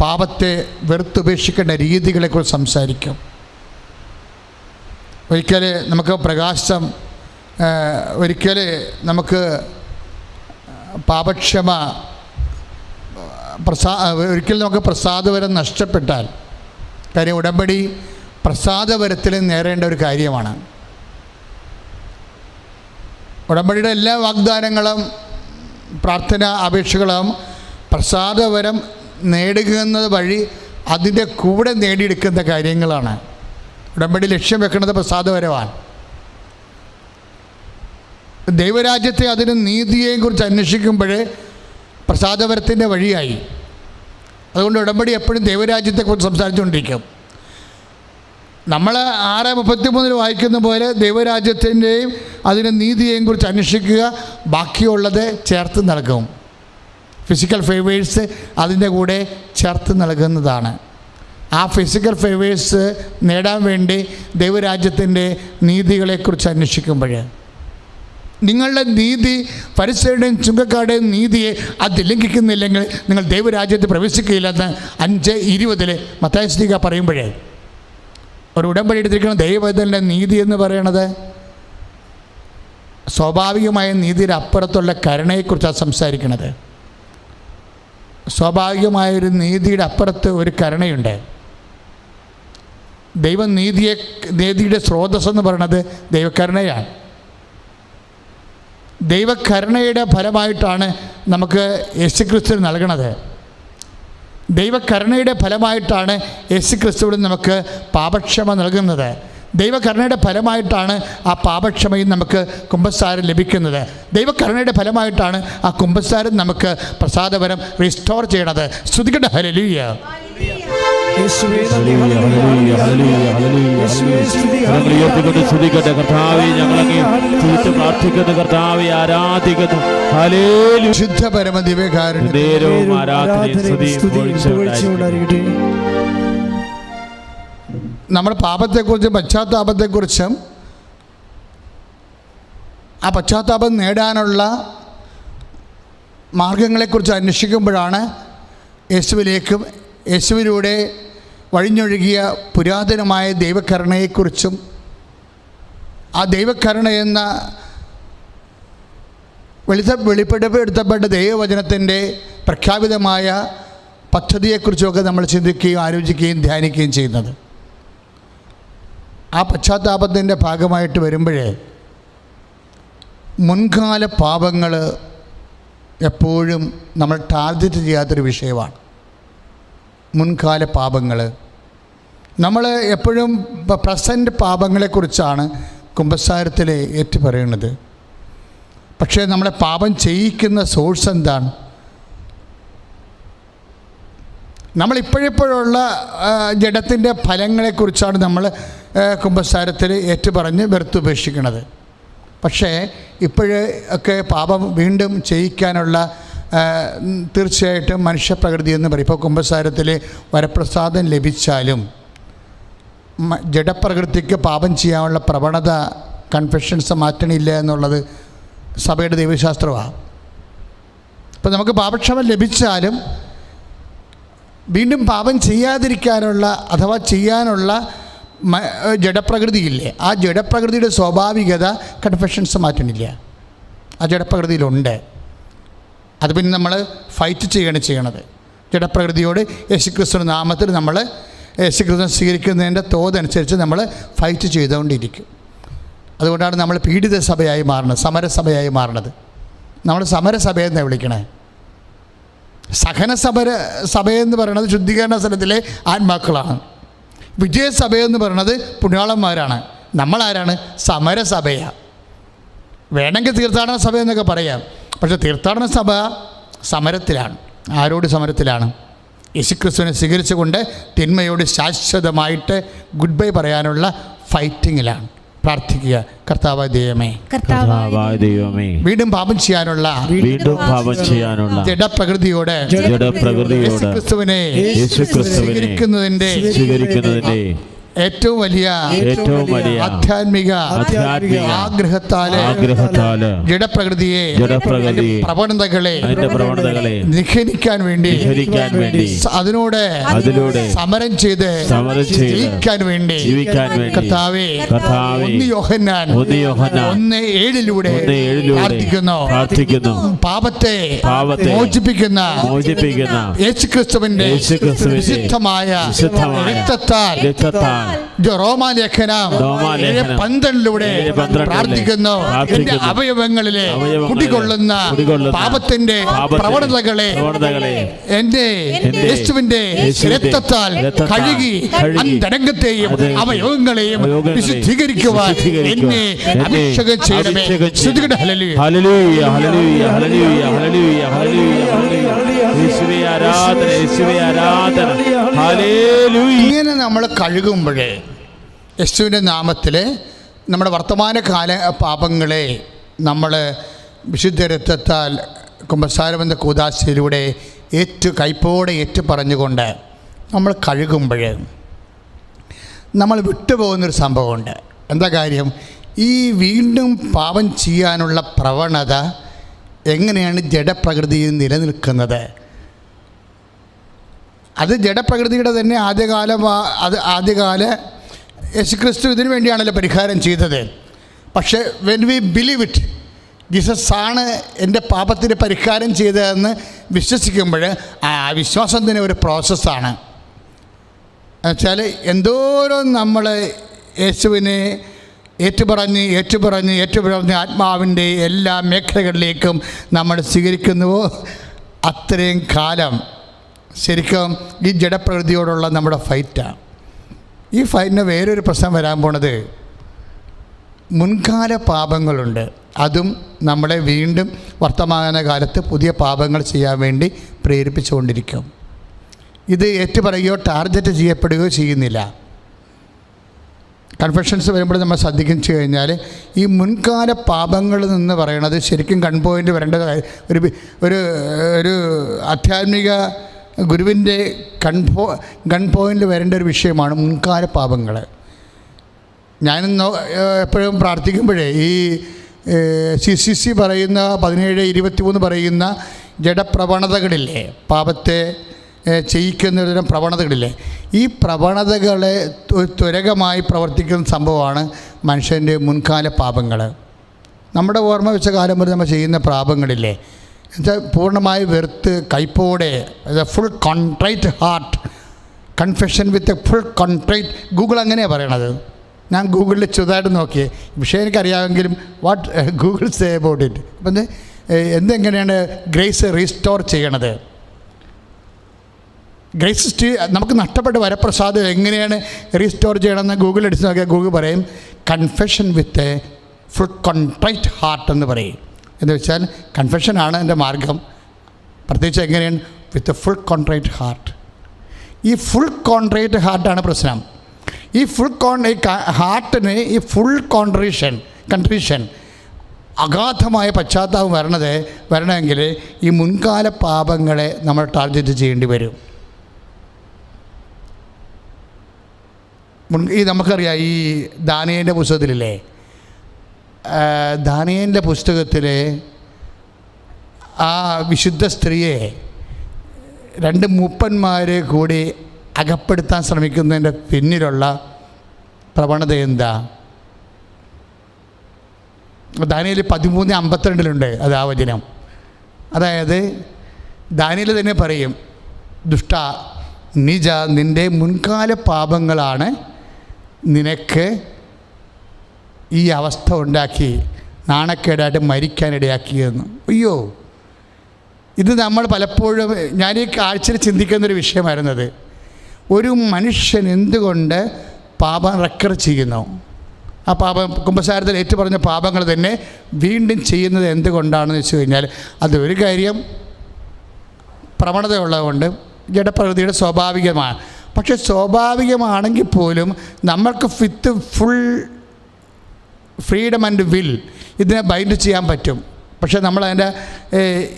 പാപത്തെ വെറുത്തുപേക്ഷിക്കേണ്ട രീതികളെക്കുറിച്ച് സംസാരിക്കും. ഒരിക്കൽ നമുക്ക് നമുക്ക് പാപക്ഷമ ഒരിക്കൽ നമുക്ക് പ്രസാദവരം നഷ്ടപ്പെട്ടാൽ, കാര്യം ഉടമ്പടി പ്രസാദവരത്തിൽ നേരേണ്ട ഒരു കാര്യമാണ്. ഉടമ്പടിയുടെ എല്ലാ വാഗ്ദാനങ്ങളും പ്രാർത്ഥന അപേക്ഷകളും പ്രസാദവരം നേടുന്നത് വഴി അതിൻ്റെ കൂടെ നേടിയെടുക്കുന്ന കാര്യങ്ങളാണ്. ഉടമ്പടി ലക്ഷ്യം വെക്കുന്നത് പ്രസാദവരമാണ്. ദൈവരാജ്യത്തെ അതിന് നീതിയെയും കുറിച്ച് അന്വേഷിക്കുമ്പോൾ പ്രസാദവരത്തിൻ്റെ വഴിയായി. അതുകൊണ്ട് ഉടമ്പടി എപ്പോഴും ദൈവരാജ്യത്തെക്കുറിച്ച് സംസാരിച്ചുകൊണ്ടിരിക്കും. നമ്മൾ 6:33 വായിക്കുന്ന പോലെ ദൈവരാജ്യത്തിൻ്റെയും അതിന് നീതിയെയും കുറിച്ച് അന്വേഷിക്കുക, ബാക്കിയുള്ളത് ചേർത്ത് നൽകും. ഫിസിക്കൽ ഫേവേഴ്സ് അതിൻ്റെ കൂടെ ചേർത്ത് നൽകുന്നതാണ്. ആ ഫിസിക്കൽ ഫേവേഴ്സ് നേടാൻ വേണ്ടി ദൈവരാജ്യത്തിൻ്റെ നീതികളെക്കുറിച്ച് അന്വേഷിക്കുമ്പോൾ നിങ്ങളുടെ നീതി ഫരിസയരുടെയും ചുങ്കക്കാരുടെയും നീതിയെ അത് ലംഘിക്കുന്നില്ലെങ്കിൽ നിങ്ങൾ ദൈവരാജ്യത്ത് പ്രവേശിക്കുകയില്ലെന്ന് 5:20 മത്തായി ശ്ലീഹ പറയുമ്പോഴേ ഒരു ഉടമ്പടി എടുത്തിരിക്കുന്ന ദൈവത്തിൻ്റെ നീതി എന്ന് പറയണത് സ്വാഭാവികമായ നീതിയുടെ അപ്പുറത്തുള്ള കരുണയെക്കുറിച്ചാണ് സംസാരിക്കുന്നത്. സ്വാഭാവികമായൊരു നീതിയുടെ അപ്പുറത്ത് ഒരു കരുണയുണ്ട്. നീതിയുടെ സ്രോതസ്സെന്ന് പറയുന്നത് ദൈവകരുണയാണ്. ദൈവകരുണയുടെ ഫലമായിട്ടാണ് നമുക്ക് യേശുക്രിസ്തു നൽകണത്. ദൈവകരുണയുടെ ഫലമായിട്ടാണ് യേശുക്രിസ്തുവിൽ നമുക്ക് പാപക്ഷമ നൽകുന്നത്. ദൈവകരുണയുടെ ഫലമായിട്ടാണ് ആ പാപക്ഷമയും നമുക്ക് കുമ്പസാരം ലഭിക്കുന്നത്. ദൈവകരുണയുടെ ഫലമായിട്ടാണ് ആ കുമ്പസാരം നമുക്ക് പ്രസാദപരം റിസ്റ്റോർ ചെയ്യണത്. സ്തുതിക്കട്ടെ, ഹല്ലേലൂയ. സ്തുതിക്കട്ടെ കർത്താവേ, ഞങ്ങളങ്ങ് പ്രാർത്ഥിക്കുന്നു കർത്താവേ, ആരാധിക്കുന്നു. ശുദ്ധ പരമ ദിവ്യകാരുണ്യം നമ്മൾ പാപത്തെക്കുറിച്ചും പശ്ചാത്താപത്തെക്കുറിച്ചും ആ പശ്ചാത്താപം നേടാനുള്ള മാർഗങ്ങളെക്കുറിച്ച് അന്വേഷിക്കുമ്പോഴാണ് യേശുവിലേക്കും യേശുവിലൂടെ വഴിഞ്ഞൊഴുകിയ പുരാതനമായ ദൈവകരുണയെക്കുറിച്ചും ആ ദൈവകരുണ എന്ന വെളിപ്പെടുത്തപ്പെട്ട ദൈവവചനത്തിൻ്റെ പ്രഖ്യാപിതമായ പദ്ധതിയെക്കുറിച്ചുമൊക്കെ നമ്മൾ ചിന്തിക്കുകയും ആലോചിക്കുകയും ധ്യാനിക്കുകയും ചെയ്യുന്നത്. ആ പശ്ചാത്താപത്തിൻ്റെ ഭാഗമായിട്ട് വരുമ്പോഴേ മുൻകാല പാപങ്ങൾ എപ്പോഴും നമ്മൾ ടാർഗറ്റ് ചെയ്യാത്തൊരു വിഷയമാണ്. മുൻകാല പാപങ്ങൾ നമ്മൾ എപ്പോഴും പ്രസൻറ്റ് പാപങ്ങളെക്കുറിച്ചാണ് കുമ്പസാരത്തിൽ ഏറ്റുപറയുന്നത്. പക്ഷേ നമ്മളെ പാപം ചെയ്യിക്കുന്ന സോഴ്സ് എന്താണ്? നമ്മളിപ്പോഴിപ്പോഴുള്ള ജഡത്തിൻ്റെ ഫലങ്ങളെക്കുറിച്ചാണ് നമ്മൾ കുമ്പസാരത്തിൽ ഏറ്റുപറഞ്ഞ് വെറുത്തുപേക്ഷിക്കുന്നത്. പക്ഷേ ഇപ്പോഴൊക്കെ പാപം വീണ്ടും ചെയ്യിക്കാനുള്ള തീർച്ചയായിട്ടും മനുഷ്യപ്രകൃതി എന്ന് പറയും. ഇപ്പോൾ കുമ്പസാരത്തിൽ വരപ്രസാദം ലഭിച്ചാലും ജഡപ്രകൃതിക്ക് പാപം ചെയ്യാനുള്ള പ്രവണത കൺഫെഷൻസ് മാറ്റണില്ല എന്നുള്ളത് സഭയുടെ ദൈവശാസ്ത്രമാണ്. അപ്പോൾ നമുക്ക് പാപക്ഷമ ലഭിച്ചാലും വീണ്ടും പാപം ചെയ്യാതിരിക്കാനുള്ള അഥവാ ചെയ്യാനുള്ള ജഡപ്രകൃതിയില്ലേ, ആ ജഡപ്രകൃതിയുടെ സ്വാഭാവികത കൺഫെഷൻസ് മാറ്റണില്ല. ആ ജഡപ്രകൃതിയിലുണ്ട്. അത് പിന്നെ നമ്മൾ ഫൈറ്റ് ചെയ്യണത്. ജഡപ്രകൃതിയോട് യേശുക്രിസ്തുവിന്റെ നാമത്തിൽ നമ്മൾ യേശുക്രിസ്തു സ്വീകരിക്കുന്നതിൻ്റെ തോതനുസരിച്ച് നമ്മൾ ഫൈറ്റ് ചെയ്തുകൊണ്ടിരിക്കും. അതുകൊണ്ടാണ് നമ്മൾ പീഡിത സഭയായി മാറുന്നത്, സമരസഭയായി മാറുന്നത്. നമ്മൾ സമരസഭയെന്നാണ് വിളിക്കണേ. സഭയെന്ന് പറയുന്നത് ശുദ്ധീകരണ സ്ഥലത്തിലെ ആത്മാക്കളാണ്. വിജയസഭയെന്ന് പറയുന്നത് പുണ്യാളന്മാരാണ്. നമ്മളാരാണ്? സമരസഭയാണ്. വേണമെങ്കിൽ തീർത്ഥാടന സഭ എന്നൊക്കെ പറയാം. പക്ഷേ തീർത്ഥാടന സഭ സമരത്തിലാണ്. ആരോട് സമരത്തിലാണ്? യേശുക്രിസ്തുവിനെ സ്വീകരിച്ചുകൊണ്ട് തിന്മയോട് ശാശ്വതമായിട്ട് ഗുഡ് ബൈ പറയാനുള്ള ഫൈറ്റിങ്ങിലാണ്. പ്രാർത്ഥിക്കുക, കർത്താവായ ദൈവമേ, വീണ്ടും പാപം ചെയ്യാനുള്ള ജഡപ്രകൃതിയോട് യേശുക്രിസ്തുവിനെ സ്വീകരിക്കുന്നതിന്റെ ഏറ്റവും വലിയ ആധ്യാത്മിക ആഗ്രഹത്താല് ജഡപ്രകൃതിയെ പ്രവണതകളെ നിഖരിക്കാൻ വേണ്ടി അതിനോട് സമരം ചെയ്ത് ജയിക്കാൻ വേണ്ടി കർത്താവേ 1 യോഹന്നാൻ 1:7 പ്രാർത്ഥിക്കുന്നു. പാപത്തെ മോചിപ്പിക്കുന്ന യേശുക്രിസ്തുവിന്റെ വിശുദ്ധമായ രക്തത്താൽ റോമാലേഖനം 7:12 പ്രാർത്ഥിക്കുന്നു. എന്റെ അവയവങ്ങളിലെ കുടികൊള്ളുന്ന പാപത്തിന്റെ പ്രവണതകളെ എന്റെ യേശുവിന്റെ രക്തത്താൽ കഴുകി അന്തരംഗത്തെയും അവയവങ്ങളെയും വിശുദ്ധീകരിക്കുവാൻ എന്നെ അഭിഷേകം ചെയ്യണമേ. ഇങ്ങനെ നമ്മൾ കഴുകുമ്പോഴേ യേശുവിൻ്റെ നാമത്തിൽ നമ്മുടെ വർത്തമാനകാല പാപങ്ങളെ നമ്മൾ വിശുദ്ധ രക്തത്താൽ കുമ്പസാരമെന്ന കൂദാശയിലൂടെ കൈപ്പോടെ പറഞ്ഞുകൊണ്ട് നമ്മൾ കഴുകുമ്പോൾ നമ്മൾ വിട്ടുപോകുന്നൊരു സംഭവമുണ്ട്. എന്താ കാര്യം? ഈ വീണ്ടും പാപം ചെയ്യാനുള്ള പ്രവണത എങ്ങനെയാണ് ജഡപ്രകൃതിയിൽ നിലനിൽക്കുന്നത്? അത് ജഡപ്രകൃതിയുടെ തന്നെ ആദ്യകാല യേശുക്രിസ്തു ഇതിനു വേണ്ടിയാണല്ലോ പരിഹാരം ചെയ്തത്. പക്ഷേ when we believe it, Jesus ആണ് എൻ്റെ പാപത്തിന് പരിഹാരം ചെയ്തതെന്ന് വിശ്വസിക്കുമ്പോൾ ആ വിശ്വാസം തന്നെ ഒരു പ്രോസസ്സാണ്. എന്നുവെച്ചാൽ എന്തോരം നമ്മൾ യേശുവിനെ ഏറ്റുപറഞ്ഞ് ആത്മാവിൻ്റെ എല്ലാ മേഖലകളിലേക്കും നമ്മൾ സ്വീകരിക്കുന്നുവോ അത്രയും കാലം ശരിക്കും ഈ ജഡപ്രകൃതിയോടുള്ള നമ്മുടെ ഫൈറ്റാണ്. ഈ ഫൈറ്റിന് വേറൊരു പ്രശ്നം വരാൻ പോണത് മുൻകാല പാപങ്ങളുണ്ട്. അതും നമ്മളെ വീണ്ടും വർത്തമാനകാലത്ത് പുതിയ പാപങ്ങൾ ചെയ്യാൻ വേണ്ടി പ്രേരിപ്പിച്ചുകൊണ്ടിരിക്കും. ഇത് ഏറ്റുപറയുകയോ ടാർഗറ്റ് ചെയ്യപ്പെടുകയോ ചെയ്യുന്നില്ല. കൺഫെഷൻസ് വരുമ്പോൾ നമ്മൾ ശ്രദ്ധിച്ചു കഴിഞ്ഞാൽ ഈ മുൻകാല പാപങ്ങൾ എന്ന് പറയുന്നത് ശരിക്കും ഗൺ പോയിൻ്റ് വരേണ്ട ഒരു ആധ്യാത്മിക ഗുരുവിൻ്റെ ഗൺ പോയിൻ്റ് വരേണ്ട ഒരു വിഷയമാണ് മുൻകാല പാപങ്ങൾ. ഞാനിന്ന് എപ്പോഴും പ്രാർത്ഥിക്കുമ്പോഴേ ഈ CCC പറയുന്ന 17:23 പറയുന്ന ജഡപ്രവണതകളില്ലേ, പാപത്തെ ചെയ്യിക്കുന്നതിനും പ്രവണതകളില്ലേ, ഈ പ്രവണതകളെ ത്വരകമായി പ്രവർത്തിക്കുന്ന സംഭവമാണ് മനുഷ്യൻ്റെ മുൻകാല പാപങ്ങൾ. നമ്മുടെ ഓർമ്മ വെച്ച കാലം വരെ നമ്മൾ ചെയ്യുന്ന പാപങ്ങളില്ലേ, എന്നുവെച്ചാൽ പൂർണ്ണമായി വെറുത്ത് കൈപ്പോടെ full contrite heart, confession with full contrite. Google അങ്ങനെയാണ് പറയണത്. ഞാൻ ഗൂഗിളിൽ ചെറുതായിട്ട് നോക്കിയേ, വിഷയം എനിക്കറിയാമെങ്കിലും what Google say about it. അപ്പം എന്തെങ്ങനെയാണ് ഗ്രേസ് റീസ്റ്റോർ ചെയ്യണത്? ഗ്രേസ് നമുക്ക് നഷ്ടപ്പെട്ട വരപ്രസാദം എങ്ങനെയാണ് റീസ്റ്റോർ ചെയ്യണമെന്ന് ഗൂഗിൾ എടുത്ത് നോക്കിയാൽ ഗൂഗിൾ പറയും confession with full contrite heart എന്ന് പറയും. എന്ന് വെച്ചാൽ കൺഫെഷനാണ് എൻ്റെ മാർഗം. പ്രത്യേകിച്ച് എങ്ങനെയാണ്? വിത്ത് ഫുൾ കോൺട്രൈറ്റ് ഹാർട്ട്. ഈ ഫുൾ കോൺട്രൈറ്റ് ഹാർട്ടാണ് പ്രശ്നം. ഈ ഹാർട്ടിന് ഈ ഫുൾ കൺട്രീഷൻ അഗാധമായ പശ്ചാത്താപം വരണമെങ്കിൽ ഈ മുൻകാല പാപങ്ങളെ നമ്മൾ ടാർഗറ്റ് ചെയ്യേണ്ടി വരും. നമുക്കറിയാം ഈ ദാനിയേലിൻ്റെ പുസ്തകത്തിലില്ലേ, ദാനിയേലിൻ്റെ പുസ്തകത്തിൽ ആ വിശുദ്ധ സ്ത്രീയെ 2 മൂപ്പന്മാർ കൂടി അകപ്പെടുത്താൻ ശ്രമിക്കുന്നതിൻ്റെ പിന്നിലുള്ള പ്രവണത എന്താ? ദാനിയേൽ 13:52 അത് ആ വചനം. അതായത് ദാനിയേൽ തന്നെ പറയും, ദുഷ്ട നിജ, നിൻ്റെ മുൻകാല പാപങ്ങളാണ് നിനക്ക് ഈ അവസ്ഥ ഉണ്ടാക്കി നാണക്കേടായിട്ട് മരിക്കാനിടയാക്കിയെന്ന്. അയ്യോ, ഇത് നമ്മൾ പലപ്പോഴും, ഞാൻ ഈ ആഴ്ചയിൽ ചിന്തിക്കുന്നൊരു വിഷയമായിരുന്നത്, ഒരു മനുഷ്യൻ എന്തുകൊണ്ട് പാപം റെക്കർ ചെയ്യുന്നു? ആ പാപം കുമ്പസാരത്തിൽ ഏറ്റു പറഞ്ഞ പാപങ്ങൾ തന്നെ വീണ്ടും ചെയ്യുന്നത് എന്തുകൊണ്ടാണെന്ന് വെച്ച് കഴിഞ്ഞാൽ, അതൊരു കാര്യം പ്രവണതയുള്ളതുകൊണ്ട്, ജഡപ്രകൃതിയുടെ സ്വാഭാവികമാണ്. പക്ഷെ സ്വാഭാവികമാണെങ്കിൽ പോലും നമ്മൾക്ക് ഫുൾ ഫ്രീഡം ആൻഡ് വിൽ ഇതിനെ ബൈൻഡ് ചെയ്യാൻ പറ്റും. പക്ഷേ നമ്മളതിൻ്റെ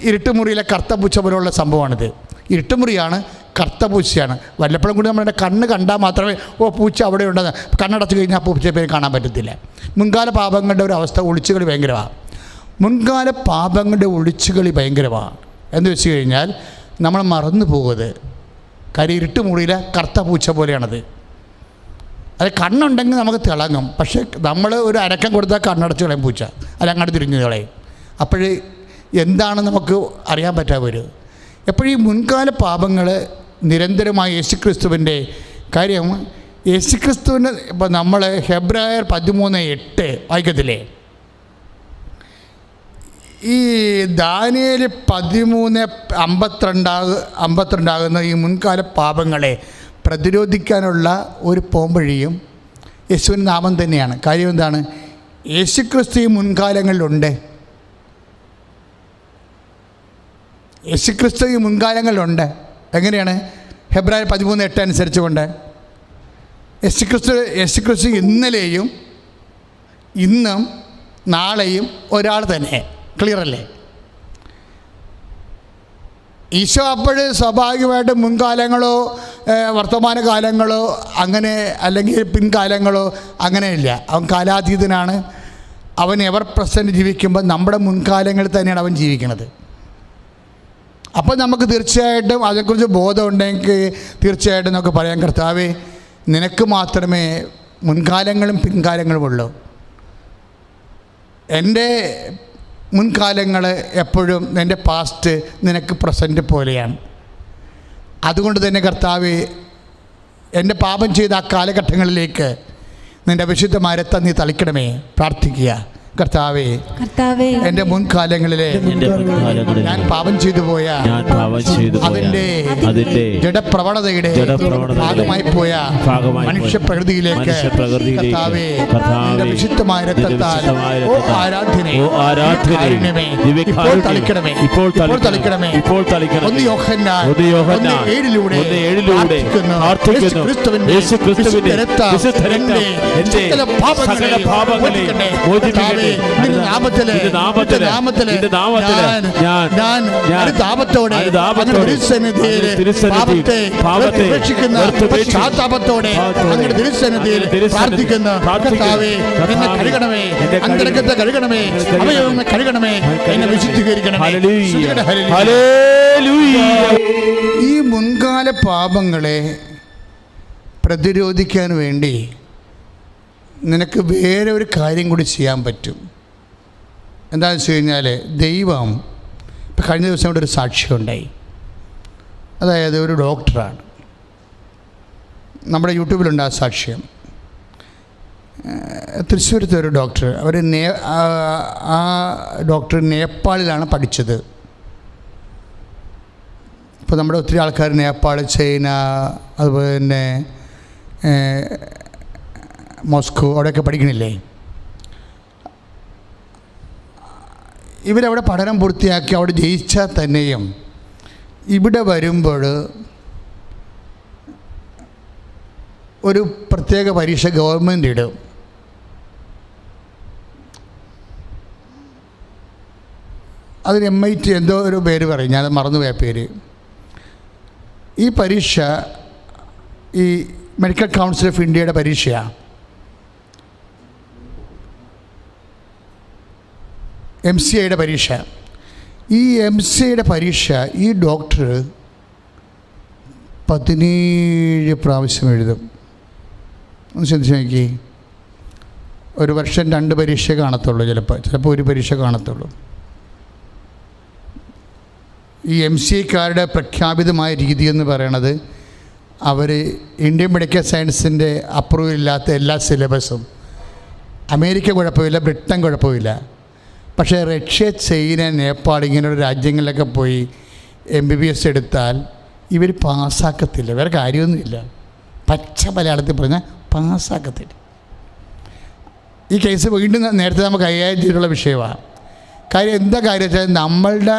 ഇരുട്ടുമുറിയിലെ കറുത്തപൂച്ച പോലുള്ള സംഭവമാണിത്. ഇരുട്ടുമുറിയാണ്, കറുത്തപൂച്ചയാണ്. വല്ലപ്പോഴും കൂടി നമ്മളതിൻ്റെ കണ്ണ് കണ്ടാൽ മാത്രമേ പൂച്ച അവിടെ ഉണ്ടെന്ന്, കണ്ണടച്ച് കഴിഞ്ഞാൽ ആ പൂച്ചയെ പേര് കാണാൻ പറ്റത്തില്ല. മുൻകാല പാപങ്ങളുടെ ഒരു അവസ്ഥ, ഒളിച്ചുകളി ഭയങ്കരമാണ്. മുൻകാല പാപങ്ങളുടെ ഒളിച്ചുകളി ഭയങ്കരമാണ് എന്ന് വെച്ച് കഴിഞ്ഞാൽ നമ്മൾ മറന്നു പോകുന്നത്. കാര്യം ഇരുട്ടുമുറിയിലെ കറുത്ത പൂച്ച പോലെയാണത്. അത് കണ്ണുണ്ടെങ്കിൽ നമുക്ക് തിളങ്ങും, പക്ഷേ നമ്മൾ ഒരു അരക്കം കൊടുത്താൽ കണ്ണടച്ച് കളയും പൂച്ച, അല്ല അങ്ങോട്ട് തിരിഞ്ഞു കളയും. അപ്പോഴേ എന്താണ് നമുക്ക് അറിയാൻ പറ്റാവൊരു. എപ്പോഴും ഈ മുൻകാല പാപങ്ങൾ നിരന്തരമായി യേശുക്രിസ്തുവിൻ്റെ കാര്യം, യേശുക്രിസ്തുവിൻ്റെ ഇപ്പം നമ്മൾ ഹെബ്രായർ 13:8 വായിക്കത്തില്ലേ? ഈ ദാനിയേൽ 13:52 ഈ മുൻകാല പാപങ്ങളെ പ്രതിരോധിക്കാനുള്ള ഒരു പോംവഴിയും യേശുവിൻ്റെ നാമം തന്നെയാണ്. കാര്യം എന്താണ്? യേശുക്രിസ്തു ഈ മുൻകാലങ്ങളിലുണ്ട്. യേശുക്രിസ്തു ഈ മുൻകാലങ്ങളിലുണ്ട്. എങ്ങനെയാണ്? ഹെബ്രായർ 13:8 അനുസരിച്ച് കൊണ്ട് യേശുക്രിസ്തു ഇന്നലെയും ഇന്നും നാളെയും ഒരാൾ തന്നെ. ക്ലിയർ അല്ലേ? ഈശോ അപ്പോൾ സ്വാഭാവികമായിട്ട് മുൻകാലങ്ങളോ വർത്തമാനകാലങ്ങളോ അങ്ങനെ അല്ലെങ്കിൽ പിൻകാലങ്ങളോ അങ്ങനെയില്ല. അവൻ കാലാതീതനാണ്. അവൻ എവർ പ്രസൻറ്റ് ജീവിക്കുമ്പോൾ നമ്മുടെ മുൻകാലങ്ങളിൽ തന്നെയാണ് അവൻ ജീവിക്കുന്നത്. അപ്പോൾ നമുക്ക് തീർച്ചയായിട്ടും അതേക്കുറിച്ച് ബോധമുണ്ടെങ്കിൽ തീർച്ചയായിട്ടും നമുക്ക് പറയാൻ, കർത്താവേ, നിനക്ക് മാത്രമേ മുൻകാലങ്ങളും പിൻകാലങ്ങളും ഉള്ളൂ. എൻ്റെ മുൻകാലങ്ങൾ എപ്പോഴും എൻ്റെ പാസ്റ്റ് നിനക്ക് പ്രസൻറ്റ് പോലെയാണ്. അതുകൊണ്ട് തന്നെ കർത്താവേ, എൻ്റെ പാപം ചെയ്ത ആ കാലഘട്ടങ്ങളിലേക്ക് നിൻ്റെ വിശുദ്ധമായ രക്തം നീ തളിക്കണമേ. പ്രാർത്ഥിക്കുക. കർത്താവേ, എൻ്റെ മുൻകാലങ്ങളിലെ ഞാൻ പാപം ചെയ്തു പോയ അതിൻ്റെ ജഡപ്രവണതയുടെ ഭാഗമായി പോയ മനുഷ്യ പ്രകൃതിയിലേക്ക് കർത്താവേ, നിന്റെ വിശുദ്ധമായ രക്തത്താൽ ആരാധനമേ ഇപ്പോൾ തളിക്കണമേ. ഇപ്പോൾ തളിക്കണമേ. 1 യോഹന്നാൻ 7:7 ക്രിസ്തുവിന്റെ രക്തം സകല പാപങ്ങളെ മോചിപ്പിക്കട്ടെ. നിന്റെ നാമത്തിലെ പാപത്തെ ഉപേക്ഷിക്കുന്ന പശ്ചാത്താപത്തോടെ അങ്ങയുടെ തിരുസന്നിധിയിൽ പ്രാർത്ഥിക്കുന്ന കർത്താവേ, എന്നെ കഴുകണമേ, അന്തരംഗത്തെ കഴുകണമേ, അവയവങ്ങളെ കഴുകണമേ, എന്നെ വിശുദ്ധീകരിക്കണമേ. ഈ മുൻകാല പാപങ്ങളെ പ്രതിരോധിക്കാൻ വേണ്ടി നിനക്ക് വേറെ ഒരു കാര്യം കൂടി ചെയ്യാൻ പറ്റും. എന്താണെന്ന് വെച്ച് കഴിഞ്ഞാൽ, ദൈവം ഇപ്പം കഴിഞ്ഞ ദിവസം ഇവിടെ ഒരു സാക്ഷ്യമുണ്ടായി. അതായത് ഒരു ഡോക്ടറാണ്, നമ്മുടെ യൂട്യൂബിലുണ്ട് ആ സാക്ഷ്യം. തൃശ്ശൂരത്തെ ഒരു ഡോക്ടർ, അവർ ആ ഡോക്ടർ നേപ്പാളിലാണ് പഠിച്ചത്. ഇപ്പോൾ നമ്മുടെ ഒത്തിരി ആൾക്കാർ നേപ്പാൾ, ചൈന, അതുപോലെ തന്നെ മോസ്കോ അവിടെയൊക്കെ പഠിക്കണില്ലേ? ഇവരവിടെ പഠനം പൂർത്തിയാക്കി അവിടെ ജയിച്ചാൽ തന്നെയും ഇവിടെ വരുമ്പോൾ ഒരു പ്രത്യേക പരീക്ഷ ഗവൺമെൻറ് ഇടും. അതിന് MIT എന്തോ ഒരു പേര് പറയും, ഞാൻ മറന്നുപോയ പേര്. ഈ പരീക്ഷ ഈ മെഡിക്കൽ കൗൺസിൽ ഓഫ് ഇന്ത്യയുടെ പരീക്ഷയാണ്. MCIയുടെ പരീക്ഷ. ഈ MCAയുടെ പരീക്ഷ ഈ ഡോക്ടർ 17 പ്രാവശ്യം എഴുതും. ഒന്ന് ചിന്തിച്ച് നോക്കി. ഒരു വർഷം 2 പരീക്ഷ കാണത്തുള്ളൂ, ചിലപ്പോൾ 1 പരീക്ഷ കാണത്തുള്ളൂ. ഈ MCAക്കാരുടെ പ്രഖ്യാപിതമായ രീതി എന്ന് പറയണത്, അവർ ഇന്ത്യൻ മെഡിക്കൽ സയൻസിൻ്റെ അപ്രൂവൽ ഇല്ലാത്ത എല്ലാ സിലബസും, അമേരിക്ക കുഴപ്പമില്ല, ബ്രിട്ടൻ കുഴപ്പമില്ല, പക്ഷേ റഷ്യ, ചൈന, നേപ്പാൾ ഇങ്ങനെയുള്ള രാജ്യങ്ങളിലൊക്കെ പോയി MBBS എടുത്താൽ ഇവർ പാസ്സാക്കത്തില്ല. വേറെ കാര്യമൊന്നുമില്ല, പച്ച മലയാളത്തിൽ പറഞ്ഞാൽ പാസ്സാക്കത്തില്ല. ഈ കേസ് വീണ്ടും നേരത്തെ നമുക്ക് കൈകാര്യം ചെയ്തിട്ടുള്ള വിഷയമാണ്. കാര്യം എന്താ കാര്യം വെച്ചാൽ, നമ്മളുടെ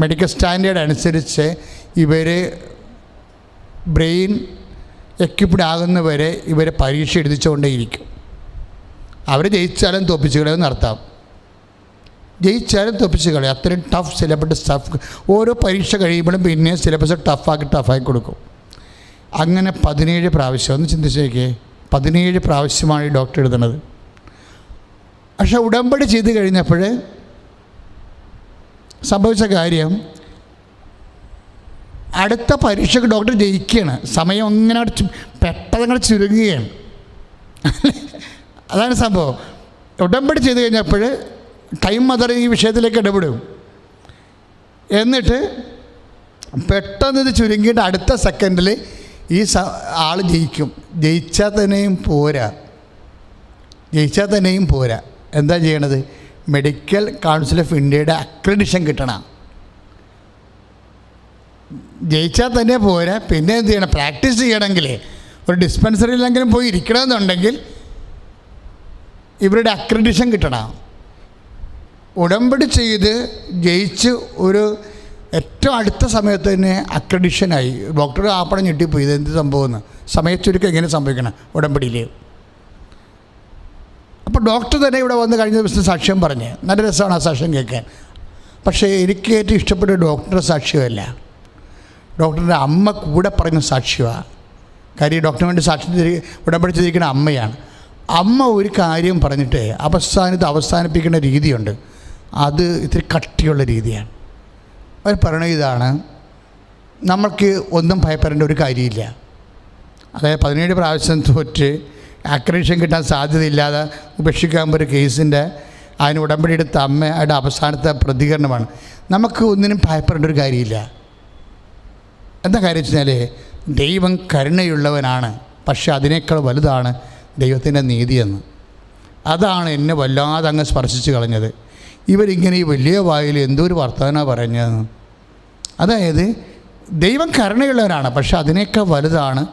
മെഡിക്കൽ സ്റ്റാൻഡേർഡ് അനുസരിച്ച് ഇവർ ബ്രെയിൻ എക്യുപ്ഡ് ആകുന്നവരെ ഇവരെ പരീക്ഷ എഴുതിച്ചുകൊണ്ടേയിരിക്കും. അവർ ജയിച്ചാലും തോപ്പിച്ച് കളയും നടത്താം, ജയിച്ചാലും തോപ്പിച്ച് കളയും. അത്രയും ടഫ് സിലബസ് ടഫ്. ഓരോ പരീക്ഷ കഴിയുമ്പോഴും പിന്നെ സിലബസ് ടഫാക്കി കൊടുക്കും. അങ്ങനെ 17 പ്രാവശ്യം. ഒന്ന് ചിന്തിച്ചേക്കേ, 17 പ്രാവശ്യമാണ് ഈ ഡോക്ടർ എഴുതുന്നത്. പക്ഷെ ഉടമ്പടി ചെയ്ത് കഴിഞ്ഞപ്പോൾ സംഭവിച്ച കാര്യം, അടുത്ത പരീക്ഷയ്ക്ക് ഡോക്ടർ ജയിക്കുകയാണ്. സമയം അങ്ങനെ പെട്ടെന്ന് ചുരുങ്ങുകയാണ്. അതാണ് സംഭവം. ഉടമ്പടി ചെയ്ത് കഴിഞ്ഞപ്പോൾ ടൈം മദർ ഈ വിഷയത്തിലേക്ക് ഇടപെടും. എന്നിട്ട് പെട്ടെന്ന് ഇത് ചുരുങ്ങിയിട്ട് അടുത്ത സെക്കൻഡിൽ ഈ ആൾ ജയിക്കും. ജയിച്ചാൽ തന്നെയും പോരാ. എന്താ ചെയ്യണത്? മെഡിക്കൽ കൗൺസിൽ ഓഫ് ഇന്ത്യയുടെ അക്രഡിഷൻ കിട്ടണം. ജയിച്ചാൽ തന്നെ പോരാ, പിന്നെ എന്ത് ചെയ്യണം? പ്രാക്ടീസ് ചെയ്യണമെങ്കിൽ ഒരു ഡിസ്പെൻസറിയിലെങ്കിലും പോയി ഇരിക്കണമെന്നുണ്ടെങ്കിൽ ഇവരുടെ അക്രഡിഷൻ കിട്ടണം. ഉടമ്പടി ചെയ്ത് ജയിച്ച് ഒരു ഏറ്റവും അടുത്ത സമയത്ത് തന്നെ അക്രഡിഷനായി. ഡോക്ടർ ആപ്പണം ഞെട്ടിപ്പോയി, ഇതെന്ത് സംഭവമെന്ന്. സമയച്ചൊരുക്കം എങ്ങനെ സംഭവിക്കണം ഉടമ്പടിയിൽ. അപ്പോൾ ഡോക്ടർ തന്നെ ഇവിടെ വന്ന് കഴിഞ്ഞ ദിവസം സാക്ഷ്യം പറഞ്ഞ്, നല്ല രസമാണ് ആ സാക്ഷ്യം കേൾക്കാൻ. പക്ഷേ എനിക്ക് ഏറ്റവും ഇഷ്ടപ്പെട്ട ഡോക്ടറുടെ സാക്ഷ്യമല്ല, ഡോക്ടറിൻ്റെ അമ്മ കൂടെ പറഞ്ഞ സാക്ഷ്യമാണ്. കാര്യം ഡോക്ടറിന് വേണ്ടി സാക്ഷ്യം ഉടമ്പടി ചെയ്തിരിക്കുന്ന അമ്മയാണ്. അമ്മ ഒരു കാര്യം പറഞ്ഞിട്ട് അവസാനിപ്പിക്കുന്ന രീതിയുണ്ട്. അത് ഇത്തിരി കട്ടിയുള്ള രീതിയാണ്. അവർ പറയുന്നത് ഇതാണ്: നമ്മൾക്ക് ഒന്നും ഭയപ്പെടേണ്ട ഒരു കാര്യമില്ല. അതായത് 17 പ്രാവശ്യം തോറ്റ് അക്രഡിഷൻ കിട്ടാൻ സാധ്യതയില്ലാതെ ഉപേക്ഷിക്കാൻ ഒരു കേസിൻ്റെ അതിന് ഉടമ്പടി എടുത്ത അമ്മയുടെ അവസാനത്തെ പ്രതികരണമാണ്, നമുക്ക് ഒന്നിനും ഭയപ്പെടേണ്ട ഒരു കാര്യമില്ല. എന്താ കാര്യം വെച്ചാൽ, ദൈവം കരുണയുള്ളവനാണ്, പക്ഷെ അതിനേക്കാൾ വലുതാണ് ദൈവത്തിൻ്റെ നീതിയെന്ന്. അതാണ് എന്നെ വല്ലാതെ അങ്ങ് സ്പർശിച്ച് കളഞ്ഞത്. ഇവരിങ്ങനെ ഈ വലിയ വായിൽ എന്തോ ഒരു വർത്തമാനമാണ് പറഞ്ഞതെന്ന്. അതായത് ദൈവം കരുണയുള്ളവനാണ്, പക്ഷെ അതിനേക്കാൾ വലുതാണ്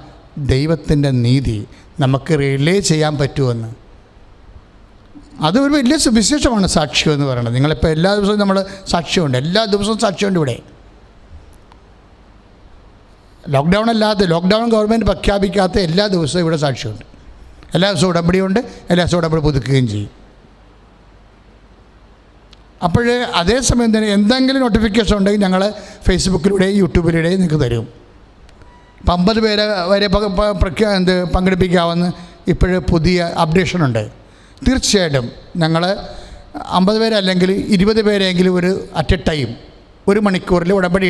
ദൈവത്തിൻ്റെ നീതി. നമുക്ക് റിലേ ചെയ്യാൻ പറ്റുമെന്ന്. അതൊരു വലിയ സുവിശേഷമാണ് സാക്ഷ്യം എന്ന് പറയുന്നത്. നിങ്ങളിപ്പോൾ എല്ലാ ദിവസവും നമ്മൾ സാക്ഷ്യമുണ്ട്, എല്ലാ ദിവസവും സാക്ഷ്യമുണ്ട് ഇവിടെ. ലോക്ക്ഡൗൺ ഗവൺമെൻറ് പ്രഖ്യാപിക്കാത്ത എല്ലാ ദിവസവും ഇവിടെ സാക്ഷ്യമുണ്ട്. എല്ലാ ദിവസവും ഉടമ്പടിയുണ്ട്, എല്ലാ ദിവസവും ഉടമ്പടി പുതുക്കുകയും ചെയ്യും. അപ്പോൾ അതേസമയം തന്നെ എന്തെങ്കിലും നോട്ടിഫിക്കേഷൻ ഉണ്ടെങ്കിൽ ഞങ്ങൾ ഫേസ്ബുക്കിലൂടെയും യൂട്യൂബിലൂടെയും നിങ്ങൾക്ക് തരും. 50 പേരെ വരെ പങ്കെടുപ്പിക്കാമെന്ന് ഇപ്പോഴ് പുതിയ അപ്ഡേഷനുണ്ട്. തീർച്ചയായിട്ടും ഞങ്ങൾ 50 പേരല്ലെങ്കിൽ 20 പേരെങ്കിലും ഒരു അറ്റ് എ ടൈം 1 മണിക്കൂറിൽ ഉടമ്പടി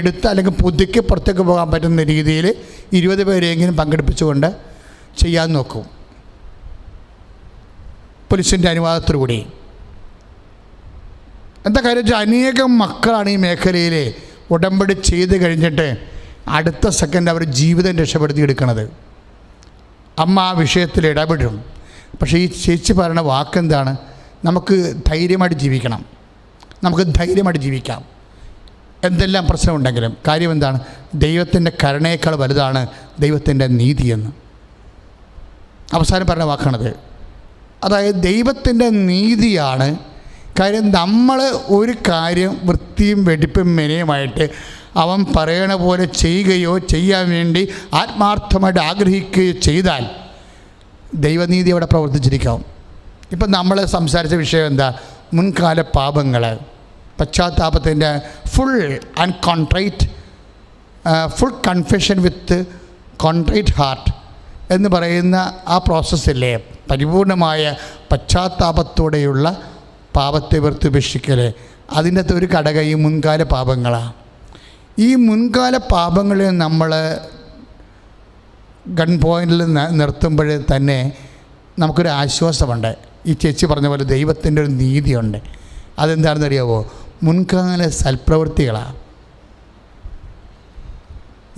എടുത്ത് അല്ലെങ്കിൽ പുതുക്കി പുറത്തേക്ക് പോകാൻ പറ്റുന്ന രീതിയിൽ 20 പേരെങ്കിലും പങ്കെടുപ്പിച്ചുകൊണ്ട് ചെയ്യാൻ നോക്കും, പോലീസിൻ്റെ അനുവാദത്തോടുകൂടി. എന്താ കാര്യം വെച്ചാൽ, അനേകം മക്കളാണ് ഈ മേഖലയിൽ ഉടമ്പടി ചെയ്ത് കഴിഞ്ഞിട്ട് അടുത്ത സെക്കൻഡ് അവർ ജീവിതം രക്ഷപ്പെടുത്തിയെടുക്കണത്. അമ്മ ആ വിഷയത്തിൽ ഇടപെടും. പക്ഷേ ഈ ചേച്ചി പറയുന്ന വാക്കെന്താണ്? നമുക്ക് ധൈര്യമായിട്ട് ജീവിക്കണം, നമുക്ക് ധൈര്യമായിട്ട് ജീവിക്കാം, എന്തെല്ലാം പ്രശ്നമുണ്ടെങ്കിലും. കാര്യം എന്താണ്? ദൈവത്തിൻ്റെ കരുണയേക്കാൾ വലുതാണ് ദൈവത്തിൻ്റെ നീതിയെന്ന് അവസാനം പറഞ്ഞ വാക്കാണത്. അതായത് ദൈവത്തിൻ്റെ നീതിയാണ്. കാര്യം നമ്മൾ ഒരു കാര്യം വൃത്തിയും വെടിപ്പും മെനയുമായിട്ട് അവൻ പറയണ പോലെ ചെയ്യുകയോ ചെയ്യാൻ വേണ്ടി ആത്മാർത്ഥമായിട്ട് ആഗ്രഹിക്കുകയോ ചെയ്താൽ ദൈവനീതി അവിടെ പ്രവർത്തിച്ചിരിക്കാം. ഇപ്പം നമ്മൾ സംസാരിച്ച വിഷയം എന്താ? മുൻകാല പാപങ്ങൾ, പശ്ചാത്താപത്തിൻ്റെ ഫുൾ കൺഫെഷൻ വിത്ത് കോൺട്രൈറ്റ് ഹാർട്ട് എന്ന് പറയുന്ന ആ പ്രോസസ്സില്ലേ, പരിപൂർണമായ പശ്ചാത്താപത്തോടെയുള്ള പാപത്തെ വെറുത്തുപേക്ഷിക്കൽ. അതിൻ്റെ അകത്ത് ഒരു ഘടകം ഈ മുൻകാല പാപങ്ങളാണ്. ഈ മുൻകാല പാപങ്ങളെ നമ്മൾ ഗൺ പോയിന്റിൽ നിർത്തുമ്പോൾ തന്നെ നമുക്കൊരു ആശ്വാസമുണ്ട്. ഈ ചേച്ചി പറഞ്ഞ പോലെ ദൈവത്തിൻ്റെ ഒരു നീതിയുണ്ട്. അതെന്താണെന്ന് അറിയാമോ? മുൻകാല സൽപ്രവൃത്തികളാണ്.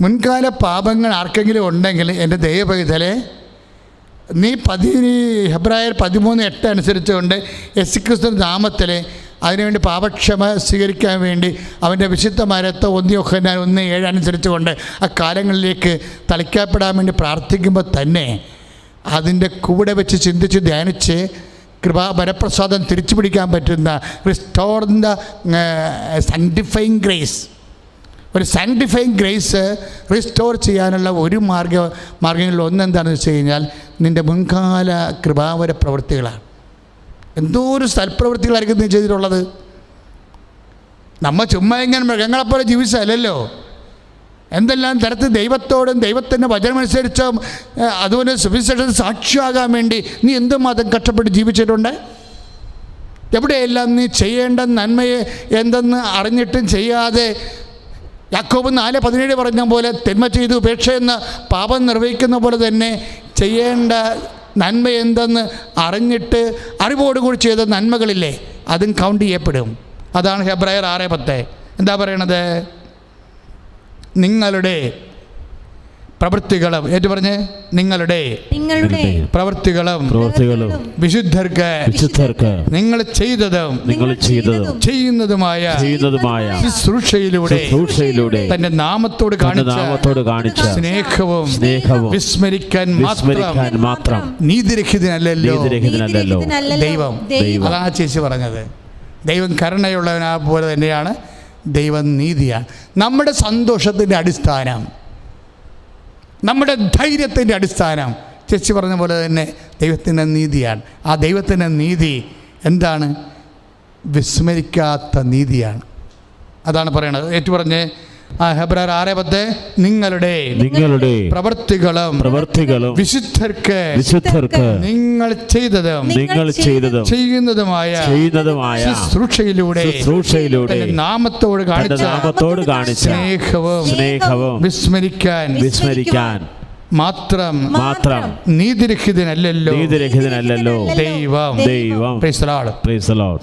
മുൻകാല പാപങ്ങൾ ആർക്കെങ്കിലും ഉണ്ടെങ്കിൽ എൻ്റെ ദൈവപൈതലെ നീ ഹെബ്രായർ 13:8 അനുസരിച്ചുകൊണ്ട് യേശുക്രിസ്തു നാമത്തിൽ അതിനുവേണ്ടി പാപക്ഷമ സ്വീകരിക്കാൻ വേണ്ടി അവൻ്റെ വിശുദ്ധമായ രക്തം 1 യോഹന്നാൻ 1:7 അനുസരിച്ചുകൊണ്ട് ആ കാലങ്ങളിലേക്ക് തളിക്കപ്പെടാൻ വേണ്ടി പ്രാർത്ഥിക്കുമ്പോൾ തന്നെ അതിൻ്റെ കൂടെ വെച്ച് ചിന്തിച്ച് ധ്യാനിച്ച് വരപ്രസാദം തിരിച്ചു പിടിക്കാൻ പറ്റുന്ന റിസ്റ്റോർ ദ സാങ്ക്ടിഫൈങ് ഗ്രേസ്, ഒരു സാങ്ക്ടിഫൈങ് ഗ്രേസ് റിസ്റ്റോർ ചെയ്യാനുള്ള ഒരു മാർഗ്ഗങ്ങളിൽ ഒന്നെന്താണെന്ന് വെച്ച് കഴിഞ്ഞാൽ നിൻ്റെ മുൻകാല കൃപാവര പ്രവൃത്തികളാണ്. എന്തോ ഒരു സൽപ്രവൃത്തികളായിരിക്കും നീ ചെയ്തിട്ടുള്ളത്. നമ്മൾ ചുമ്മാ ഇങ്ങനെ മൃഗങ്ങളെപ്പോലെ ജീവിച്ചല്ലോ. എന്തെല്ലാം തരത്തിൽ ദൈവത്തോടും ദൈവത്തിൻ്റെ വചനമനുസരിച്ചും അതുപോലെ സുവിശേഷത്തിന് സാക്ഷിയാകാൻ വേണ്ടി നീ എന്തുമാത്രം കഷ്ടപ്പെട്ട് ജീവിച്ചിട്ടുണ്ട്. എവിടെയെല്ലാം നീ ചെയ്യേണ്ട നന്മയെ എന്തെന്ന് അറിഞ്ഞിട്ടും ചെയ്യാതെ യാക്കോബ് 4:17 പറഞ്ഞ പോലെ തിന്മ ചെയ്തു ഉപേക്ഷയെന്ന പാപം നിർവഹിക്കുന്ന പോലെ തന്നെ ചെയ്യേണ്ട നന്മ എന്തെന്ന് അറിഞ്ഞിട്ട് അറിവോടുകൂടി ചെയ്ത നന്മകളില്ലേ, അതും കൗണ്ട് ചെയ്യപ്പെടും. അതാണ് ഹെബ്രായർ 6:10 എന്താ പറയണത്? നിങ്ങളുടെ പ്രവൃത്തികളും ഏറ്റു പറഞ്ഞ് നിങ്ങളുടെ പ്രവൃത്തികളും വിശുദ്ധർക്ക് നിങ്ങൾ ചെയ്തതും ചെയ്യുന്നതുമായ ശുശ്രൂഷയിലൂടെ തന്റെ നാമത്തോട് കാണിച്ച സ്നേഹവും വിസ്മരിക്കാൻ മാത്രം നീതിരഹിതനല്ലല്ലോ ദൈവം. അതാ ചേച്ചി പറഞ്ഞത്. ദൈവം കരുണയുള്ളവനാ പോലെ തന്നെയാണ് ദൈവം നീതിയാണ്. നമ്മുടെ സന്തോഷത്തിൻ്റെ അടിസ്ഥാനം, നമ്മുടെ ധൈര്യത്തിൻ്റെ അടിസ്ഥാനം ചേച്ചി പറഞ്ഞ പോലെ തന്നെ ദൈവത്തിൻ്റെ നീതിയാണ്. ആ ദൈവത്തിൻ്റെ നീതി എന്താണ്? വിസ്മരിക്കാത്ത നീതിയാണ്. അതാണ് പറയണത്. ഏറ്റു പറഞ്ഞ് ഹെബ്രായർ 6:10 നിങ്ങളുടെ പ്രവൃത്തികളും വിശുദ്ധർക്ക് നിങ്ങൾ ചെയ്തതും ചെയ്യുന്നതുമായ ശുശ്രൂഷയിലൂടെ നാമത്തോട് കാണിച്ച സ്നേഹവും വിസ്മരിക്കാൻ മാത്രം നീതിരഹിതനല്ലല്ലോ ദൈവം.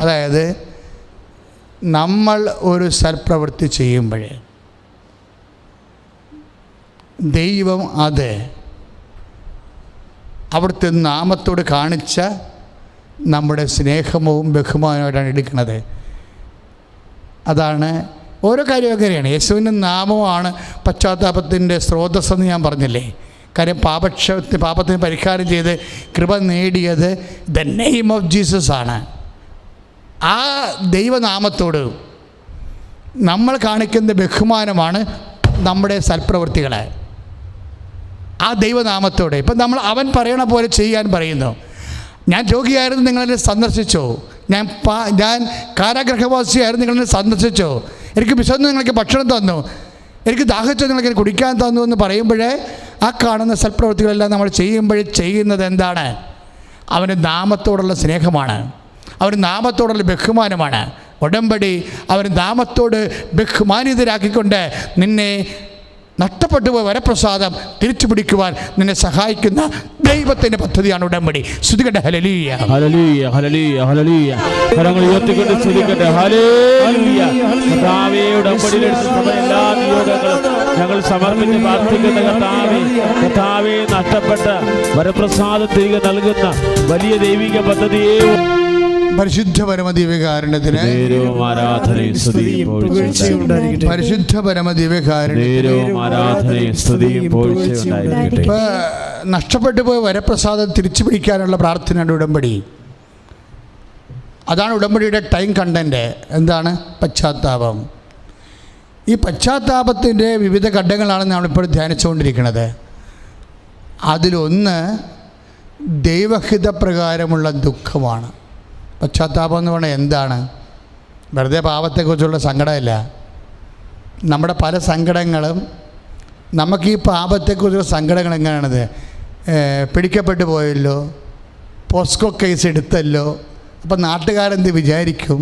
അതായത് നമ്മൾ ഒരു സൽപ്രവൃത്തി ചെയ്യുമ്പോഴേ ദൈവം അത് അവിടുത്തെ നാമത്തോട് കാണിച്ച നമ്മുടെ സ്നേഹവും ബഹുമാനമായിട്ടാണ് എടുക്കുന്നത്. അതാണ് ഓരോ കാര്യവും അങ്ങനെയാണ്. യേശുവിൻ്റെ നാമമാണ് പശ്ചാത്താപത്തിൻ്റെ സ്രോതസ്സെന്ന് ഞാൻ പറഞ്ഞില്ലേ. കാര്യം പാപത്തിന് പരിഹാരം ചെയ്ത് കൃപ നേടിയത് ദ നെയിം ഓഫ് ജീസസ് ആണ്. ആ ദൈവനാമത്തോട് നമ്മൾ കാണിക്കുന്ന ബഹുമാനമാണ് നമ്മുടെ സൽപ്രവൃത്തികളെ. ആ ദൈവനാമത്തോടെ ഇപ്പം നമ്മൾ അവൻ പറയണ പോലെ ചെയ്യാൻ പറയുന്നു. ഞാൻ രോഗിയായിരുന്നു, നിങ്ങളെന്നെ സന്ദർശിച്ചോ. ഞാൻ കാരാഗ്രഹവാസിയായിരുന്നു, നിങ്ങളെന്നെ സന്ദർശിച്ചോ. എനിക്ക് വിശന്ന് നിങ്ങൾക്ക് ഭക്ഷണം തന്നു, എനിക്ക് ദാഹിച്ചു നിങ്ങൾക്ക് കുടിക്കാൻ തന്നു എന്ന് പറയുമ്പോഴേ ആ കാണുന്ന സൽപ്രവൃത്തികളെല്ലാം നമ്മൾ ചെയ്യുന്നത് എന്താണ്? അവൻ്റെ നാമത്തോടുള്ള സ്നേഹമാണ്, അവൻ്റെ നാമത്തോടുള്ള ബഹുമാനമാണ്. ഉടമ്പടി അവൻ്റെ നാമത്തോട് ബഹുമാനിതരാക്കിക്കൊണ്ട് നിന്നെ നഷ്ടപ്പെട്ടു പോയ വരപ്രസാദം തിരിച്ചു പിടിക്കുവാൻ നിന്നെ സഹായിക്കുന്ന ദൈവത്തിൻ്റെ പദ്ധതിയാണ് ഉടമ്പടി. സ്തുതിക്കട്ടെ. ഹല്ലേലൂയ ഹല്ലേലൂയ ഹല്ലേലൂയ ഹല്ലേലൂയ. കരങ്ങൾ ഉയർത്തിക്കൊണ്ട് സ്തുതിക്കട്ടെ. ഹല്ലേലൂയ. കർത്താവേ, ഉടമ്പടിയിലെടുത്ത എല്ലാ നിയോഗങ്ങളും ഞങ്ങൾ സമർപ്പിച്ച് പ്രാർത്ഥിക്കുന്ന കർത്താവേ, നഷ്ടപ്പെട്ട വരപ്രസാദം തിരികെ നൽകുന്ന വലിയ ദൈവിക പദ്ധതിയെ പരിശുദ്ധ പരമദിവ്യകാരുണ്യത്തിന് പരിശുദ്ധ പരമദിവ്യകാരുണ്യത്തിന് നഷ്ടപ്പെട്ടു പോയ വരപ്രസാദം തിരിച്ചു പിടിക്കാനുള്ള പ്രാർത്ഥനയുടെ ഉടമ്പടി. അതാണ് ഉടമ്പടിയുടെ ടൈം കണ്ടന്റ്. എന്താണ്? പശ്ചാത്താപം. ഈ പശ്ചാത്താപത്തിൻ്റെ വിവിധ ഘട്ടങ്ങളാണ് നമ്മളിപ്പോൾ ധ്യാനിച്ചുകൊണ്ടിരിക്കുന്നത്. അതിലൊന്ന് ദൈവഹിതപ്രകാരമുള്ള ദുഃഖമാണ്. പശ്ചാത്താപം എന്ന് പറഞ്ഞാൽ എന്താണ്? വെറുതെ പാപത്തെക്കുറിച്ചുള്ള സങ്കടമല്ല. നമ്മുടെ പല സങ്കടങ്ങളും നമുക്ക് ഈ പാപത്തെക്കുറിച്ചുള്ള സങ്കടങ്ങൾ എങ്ങനെയാണത്? പിടിക്കപ്പെട്ടു പോയല്ലോ, പോസ്കോ കേസ് എടുത്തല്ലോ, അപ്പം നാട്ടുകാരെന്ത് വിചാരിക്കും,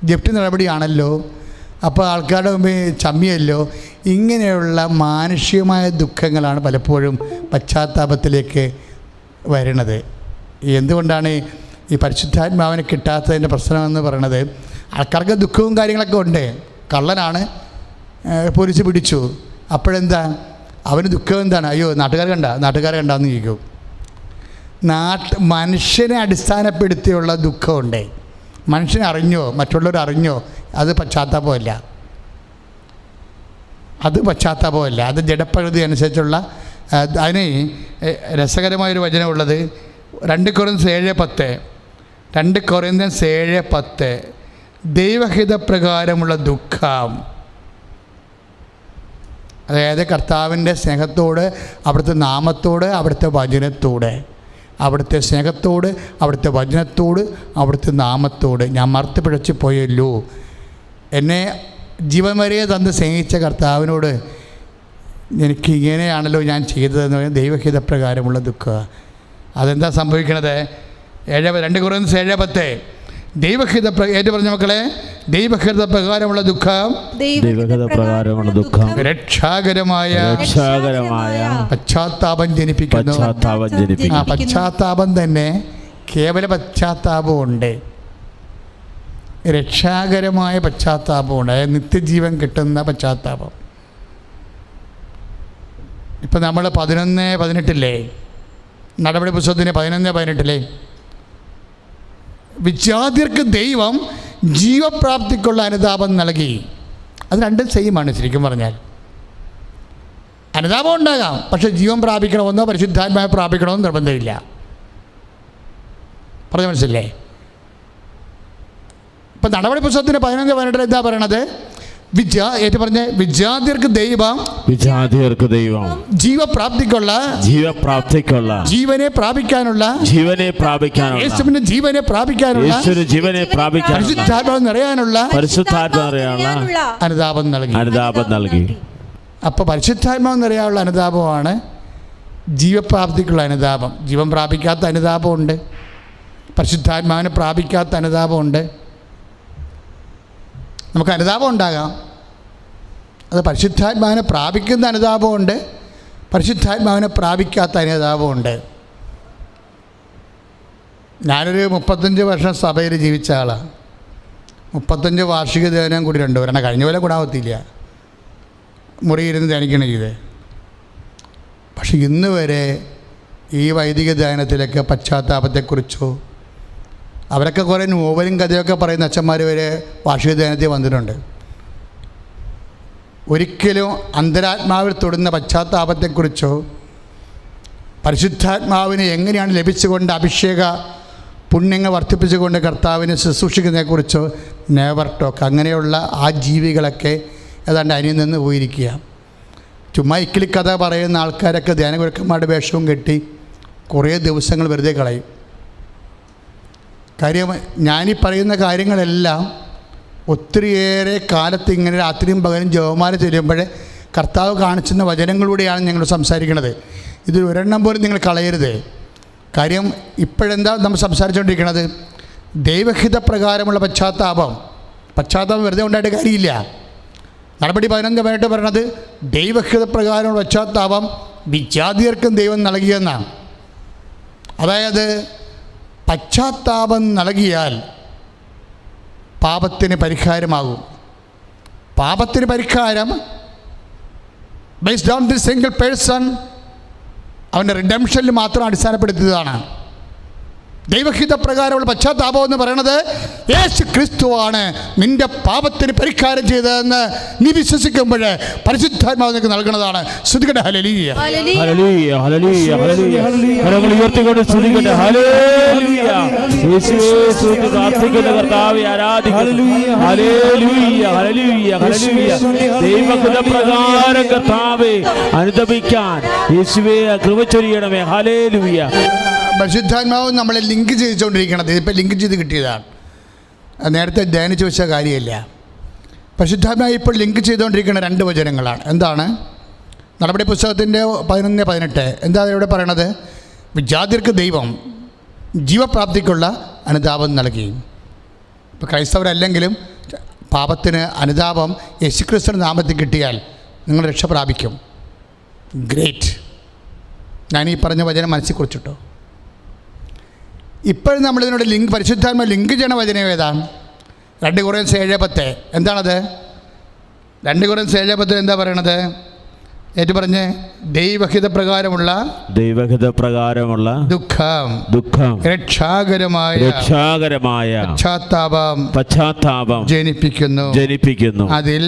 ജപ്തി നടപടിയാണല്ലോ, അപ്പോൾ ആൾക്കാരുടെ മുമ്പിൽ ചമ്മിയല്ലോ. ഇങ്ങനെയുള്ള മാനുഷികമായ ദുഃഖങ്ങളാണ് പലപ്പോഴും പശ്ചാത്താപത്തിലേക്ക് വരുന്നത്. എന്തുകൊണ്ടാണ് ഈ പരിശുദ്ധാത്മാവിനെ കിട്ടാത്തതിൻ്റെ പ്രശ്നമെന്ന് പറയുന്നത്? ആൾക്കാർക്ക് ദുഃഖവും കാര്യങ്ങളൊക്കെ ഉണ്ട്. കള്ളനാണ്, പോലീസ് പിടിച്ചു, അപ്പോഴെന്താ അവന് ദുഃഖം എന്താണ്? അയ്യോ നാട്ടുകാർ കണ്ടാന്ന് ചോദിക്കും. മനുഷ്യനെ അടിസ്ഥാനപ്പെടുത്തിയുള്ള ദുഃഖമുണ്ട്. മനുഷ്യനെ അറിഞ്ഞോ മറ്റുള്ളവർ അറിഞ്ഞോ, അത് പശ്ചാത്താപമല്ല. അത് ജഡപ്രകൃതി അനുസരിച്ചുള്ള. അതിന് രസകരമായൊരു വചനമുള്ളത് 2 കൊറിന്ത്യൻസ് 7:10 ദൈവഹിതപ്രകാരമുള്ള ദുഃഖം. അതായത് കർത്താവിൻ്റെ സ്നേഹത്തോട്, അവിടുത്തെ നാമത്തോട്, അവിടുത്തെ വചനത്തോട്, അവിടുത്തെ സ്നേഹത്തോട്, അവിടുത്തെ വചനത്തോട്, അവിടുത്തെ നാമത്തോട് ഞാൻ മറുത്ത് പിഴച്ചു പോയല്ലോ. എന്നെ ജീവൻ വരെ തന്ന് സ്നേഹിച്ച കർത്താവിനോട് എനിക്ക് ഇങ്ങനെയാണല്ലോ ഞാൻ ചെയ്തതെന്ന് പറയുന്നത് ദൈവഹിതപ്രകാരമുള്ള ദുഃഖം. അതെന്താ സംഭവിക്കണത്? 2 കൊറിന്ത്യൻസ് 7:10 ഏറ്റു പറഞ്ഞ മക്കളെ, ദൈവഹിത പ്രകാരമുള്ള ദുഃഖം രക്ഷാകരമായ പശ്ചാത്താപം ജനിപ്പിക്കുന്നു. ആ പശ്ചാത്താപം തന്നെ കേവല പശ്ചാത്താപമുണ്ട്, രക്ഷാകരമായ പശ്ചാത്താപമുണ്ട്, നിത്യജീവൻ കിട്ടുന്ന പശ്ചാത്താപം. ഇപ്പം നമ്മൾ 11:18 നടപടി പുസ്തകത്തിന് 11:18 വിജാതിയർക്ക് ദൈവം ജീവപ്രാപ്തിക്കുള്ള അനുതാപം നൽകി. അത് രണ്ടും സെയിമാണ് ശരിക്കും പറഞ്ഞാൽ. അനുതാപം ഉണ്ടാകാം, പക്ഷെ ജീവൻ പ്രാപിക്കണമെന്നോ പരിശുദ്ധാത്മാവ് പ്രാപിക്കണമെന്നോ നിർബന്ധമില്ല. പറഞ്ഞ മനസ്സില്ലേ? ഇപ്പം നടപടി പുസ്തകത്തിന് 11:18 എന്താ പറയണത്? വിജാതിയർക്ക് ദൈവം ജീവപ്രാപ്തിക്കുള്ള ജീവനെ പ്രാപിക്കാനുള്ള ജീവനെ പ്രാപിക്കാനുള്ള പരിശുദ്ധാത്മാവ് അനുതാപം നൽകി. അപ്പോൾ പരിശുദ്ധാത്മാവ് നിറയാനുള്ള അനുതാപമാണ് ജീവപ്രാപ്തിക്കുള്ള അനുതാപം. ജീവൻ പ്രാപിക്കാത്ത അനുതാപമുണ്ട്, പരിശുദ്ധാത്മാവിനെ പ്രാപിക്കാത്ത അനുതാപമുണ്ട്. നമുക്ക് അനുതാപം ഉണ്ടാകാം, അത് പരിശുദ്ധാത്മാവിനെ പ്രാപിക്കുന്ന അനുതാപമുണ്ട്, പരിശുദ്ധാത്മാവിനെ പ്രാപിക്കാത്ത അനുതാപമുണ്ട്. ഞാനൊരു 35 വർഷം സഭയിൽ ജീവിച്ച ആളാണ്. 35 വാർഷിക ധ്യാനം കൂടി 2 ഒരെണ്ണം കഴിഞ്ഞ പോലെ ഗുണാവത്തില്ല, മുറിയിരുന്ന് ധ്യാനിക്കണം ചെയ്ത്. പക്ഷെ ഇന്ന് വരെ ഈ വൈദിക ധ്യാനത്തിലൊക്കെ പശ്ചാത്താപത്തെക്കുറിച്ചോ, അവരൊക്കെ കുറേ നോവലും കഥയൊക്കെ പറയുന്ന അച്ഛന്മാർ വരെ വാർഷിക ധ്യാനത്തിൽ വന്നിട്ടുണ്ട്. ഒരിക്കലും അന്തരാത്മാവിൽ തൊടുന്ന പശ്ചാത്താപത്തെക്കുറിച്ചോ, പരിശുദ്ധാത്മാവിനെ എങ്ങനെയാണ് ലഭിച്ചുകൊണ്ട് അഭിഷേക പുണ്യങ്ങൾ വർദ്ധിപ്പിച്ചുകൊണ്ട് കർത്താവിനെ ശുശ്രൂഷിക്കുന്നതിനെക്കുറിച്ചോ നെവർ ടോക്ക്. അങ്ങനെയുള്ള ആ ജീവികളൊക്കെ ഏതാണ്ട് അന്യം നിന്ന് പോയിരിക്കുക. ചുമ്മാ ഇക്കിളി കഥ പറയുന്ന ആൾക്കാരൊക്കെ ധ്യാനഗുരുക്കന്മാരുടെ വേഷവും കെട്ടി കുറേ ദിവസങ്ങൾ വെറുതെ കളയും. കാര്യം ഞാനീ പറയുന്ന കാര്യങ്ങളെല്ലാം ഒത്തിരിയേറെ കാലത്ത് ഇങ്ങനെ രാത്രിയും പകലും ജപമാല ചെല്ലുമ്പോൾ കർത്താവ് കാണിച്ചുന്ന വചനങ്ങളിലൂടെയാണ് ഞങ്ങൾ സംസാരിക്കുന്നത്. ഇതിൽ ഒരെണ്ണം പോലും നിങ്ങൾ കളയരുത്. കാര്യം ഇപ്പോഴെന്താ നമ്മൾ സംസാരിച്ചുകൊണ്ടിരിക്കുന്നത്? ദൈവഹിത പ്രകാരമുള്ള പശ്ചാത്താപം വെറുതെ ഉണ്ടായിട്ട് കാര്യമില്ല. നടപടി 11:18 പറയണത് ദൈവഹിത പ്രകാരമുള്ള പശ്ചാത്താപം വിജാതിയർക്കും ദൈവം നൽകിയെന്നാണ്. അതായത് പശ്ചാത്താപം നൽകിയാൽ പാപത്തിന് പരിഹാരമാകും. പാപത്തിന് പരിഹാരം based on the single person, അവൻ്റെ റിഡംഷനിൽ മാത്രം അടിസ്ഥാനപ്പെടുത്തിയതാണ്. ദൈവഹിത പ്രകാരമുള്ള പശ്ചാത്താപം എന്ന് പറയുന്നത് യേശു ക്രിസ്തുവാണ് നിന്റെ പാപത്തിന് പരിഹാരം ചെയ്തതെന്ന് നീ വിശ്വസിക്കുമ്പോൾ പരിശുദ്ധാത്മാവ് നിനക്ക് നൽകുന്നതാണ്. സ്തുതിക്കട്ടെ, ഹല്ലേലൂയ, ഹല്ലേലൂയ, ഹല്ലേലൂയ, ഹല്ലേലൂയ. കരങ്ങൾ ഉയർത്തിക്കൊണ്ട് സ്തുതിക്കട്ടെ, ഹല്ലേലൂയ. യേശുവേ സ്തുതി, പ്രാർത്ഥിക്കുന്ന കർത്താവേ ആരാധിക്കുന്നു. ഹല്ലേലൂയ, ഹല്ലേലൂയ, ഹല്ലേലൂയ. ദൈവഹിത പ്രകാരം കർത്താവേ അനുതപിക്കാൻ യേശുവേ കൃപ ചൊരിയണമേ. ഹല്ലേലൂയ. പരിശുദ്ധാത്മാവ് നമ്മളെ ലിങ്ക് ചെയ്തുകൊണ്ടിരിക്കണത്. ഇതിപ്പോൾ ലിങ്ക് ചെയ്ത് കിട്ടിയതാണ്, നേരത്തെ ധ്യാനിച്ച് വെച്ച കാര്യമില്ല. പരിശുദ്ധാത്മാവ് ഇപ്പോൾ ലിങ്ക് ചെയ്തുകൊണ്ടിരിക്കുന്ന 2 വചനങ്ങളാണ്. എന്താണ്? നടപടി പുസ്തകത്തിൻ്റെ 11:18 എന്താ ഇവിടെ പറയണത്? വിജാതിയർക്ക് ദൈവം ജീവപ്രാപ്തിക്കുള്ള അനുതാപം നൽകി. ഇപ്പോൾ ക്രൈസ്തവരല്ലെങ്കിലും പാപത്തിന് അനുതാപം യേശുക്രിസ്തുവിൻ്റെ നാമത്തിൽ കിട്ടിയാൽ നിങ്ങൾ രക്ഷ പ്രാപിക്കും. ഗ്രേറ്റ്. ഞാനീ പറഞ്ഞ വചനം മനസ്സിൽ കുറിച്ചിട്ടോ. ഇപ്പോഴും നമ്മളിതിനോട് പരിശുദ്ധാത്മ ലിങ്ക് ചെയ്യണ വചനം ഏതാണ്? 2 കൊറിന്ത്യർ 7:10. എന്താണത്? 2 കൊറിന്ത്യർ 7:10 എന്താ പറയണത്? ഏറ്റു പറഞ്ഞ് ദൈവഹിത പ്രകാരമുള്ള ദുഃഖം രക്ഷാകരമായ പശ്ചാത്താപം ജനിപ്പിക്കുന്നു. അതിൽ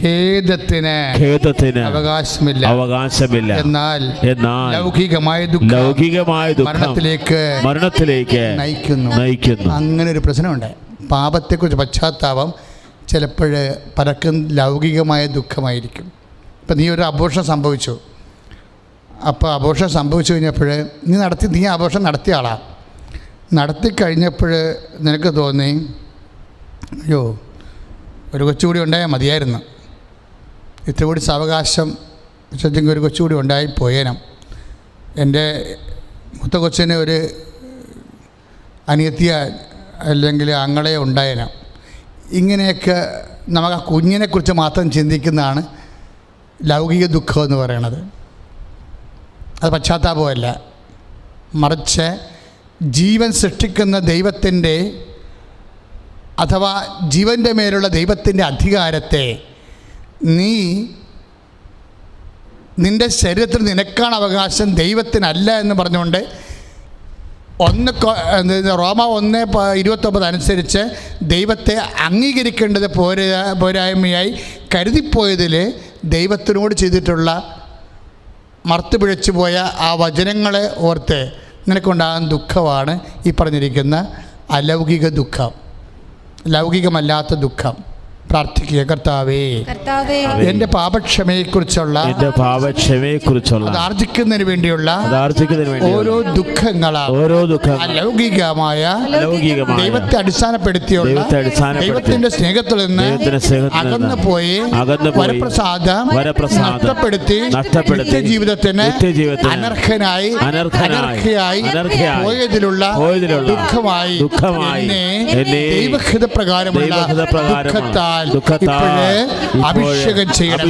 ഖേദത്തിന് അവകാശമില്ല. എന്നാൽ ലൗകികമായ ദുഃഖം മരണത്തിലേക്ക് നയിക്കുന്നു. അങ്ങനെ ഒരു പ്രശ്നമുണ്ട്. പാപത്തെക്കുറിച്ച് പശ്ചാത്താപം ചിലപ്പോൾ പലർക്കും ലൗകികമായ ദുഃഖമായിരിക്കും. ഇപ്പം നീ ഒരു അബോർഷൻ സംഭവിച്ചു. അപ്പോൾ അബോർഷൻ സംഭവിച്ചു കഴിഞ്ഞപ്പോൾ നീ അബോർഷൻ നടത്തിയ ആളാണ്. നടത്തിക്കഴിഞ്ഞപ്പോൾ നിനക്ക് തോന്നി, അയ്യോ ഒരു കൊച്ചുകൂടി ഉണ്ടായാൽ മതിയായിരുന്നു, ഇത്ര കൂടി സാവകാശം വെച്ചെങ്കിൽ ഒരു കൊച്ചുകൂടി ഉണ്ടായിപ്പോയേനം, എൻ്റെ മൂത്ത കൊച്ചിന് ഒരു അനിയത്തിയ അല്ലെങ്കിൽ ആങ്ങളെ ഉണ്ടായേനം. ഇങ്ങനെയൊക്കെ നമുക്ക് ആ കുഞ്ഞിനെക്കുറിച്ച് മാത്രം ചിന്തിക്കുന്നതാണ് ലൗകിക ദുഃഖം എന്ന് പറയണത്. അത് പശ്ചാത്താപമല്ല, മറിച്ച് ജീവൻ സൃഷ്ടിക്കുന്ന ദൈവത്തിൻ്റെ അഥവാ ജീവൻ്റെ മേലുള്ള ദൈവത്തിൻ്റെ അധികാരത്തെ നിൻ്റെ ശരീരത്തിൽ നിനക്കാണ് അവകാശം, ദൈവത്തിനല്ല എന്ന് പറഞ്ഞുകൊണ്ട് റോമ 1:29 അനുസരിച്ച് ദൈവത്തെ അംഗീകരിക്കേണ്ടത് പോരായ്മയായി കരുതിപ്പോയതിൽ ദൈവത്തിനോട് ചെയ്തിട്ടുള്ള മറുത്തുപിഴച്ചു പോയ ആ വചനങ്ങളെ ഓർത്ത് നിനക്കുണ്ടാകുന്ന ദുഃഖമാണ് ഈ പറഞ്ഞിരിക്കുന്ന അലൗകിക ദുഃഖം, ലൗകികമല്ലാത്ത ദുഃഖം. പ്രാർത്ഥിക്കുക, കർത്താവേ എൻ്റെ പാപക്ഷമയെക്കുറിച്ചുള്ള അത് ആർജിക്കുന്നതിന് വേണ്ടിയുള്ള ഓരോ ദുഃഖങ്ങളാണ് അലൗകികമായ ദൈവത്തെ അടിസ്ഥാനപ്പെടുത്തിയുള്ള ദൈവത്തിന്റെ സ്നേഹത്തിൽ നിന്ന് അകന്നു പോയി വരപ്രസാദം നഷ്ടപ്പെടുത്തി നിത്യജീവിതത്തിന് അനർഹനായി പോയതിലുള്ള ദുഃഖമായി ദൈവഹിത പ്രകാരമുള്ള ദുഃഖത്താൽ അഭിഷേകം ചെയ്യണം.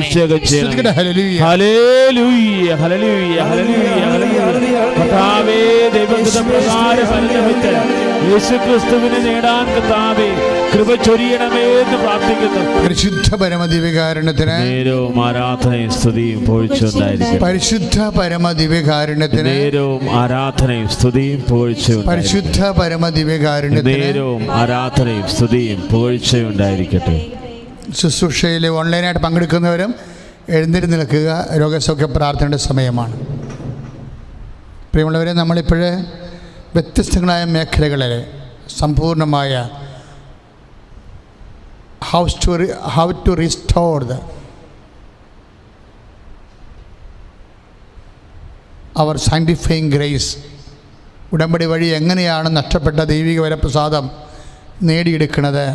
യേശുക്രിസ്തുവിനെ നേടാൻ കർത്താവേ കൃപ ചൊരിയണമേ എന്ന് പ്രാർത്ഥിക്കുന്നു. പരിശുദ്ധ പരമദിവ്യകാരുണ്യത്തിന് നേരവും ആരാധനയും സ്തുതിയും പുകഴ്ചയുണ്ടായിരിക്കട്ടെ. പരിശുദ്ധ പരമദിവ്യകാരുണ്യത്തിന് നേരവും ആരാധനയും സ്തുതിയും പുകഴ്ചയുണ്ടായിരിക്കട്ടെ. പരിശുദ്ധ പരമദിവ്യകാരുണ്യത്തിന് നേരവും ആരാധനയും സ്തുതിയും പുകഴ്ചയുണ്ടായിരിക്കട്ടെ. ശുശ്രൂഷയിൽ ഓൺലൈനായിട്ട് പങ്കെടുക്കുന്നവരും എഴുന്നേറ്റ് നിൽക്കുക. രോഗസൗഖ്യ പ്രാർത്ഥനയുടെ സമയമാണ്. പ്രിയമുള്ളവരെ, നമ്മളിപ്പോൾ വ്യത്യസ്തങ്ങളായ മേഖലകളിൽ സമ്പൂർണ്ണമായ how to restore our sanctifying grace, ഉടമ്പടി വഴി എങ്ങനെയാണ് നഷ്ടപ്പെട്ട ദൈവിക വരപ്രസാദം നേടിയെടുക്കുന്നത്,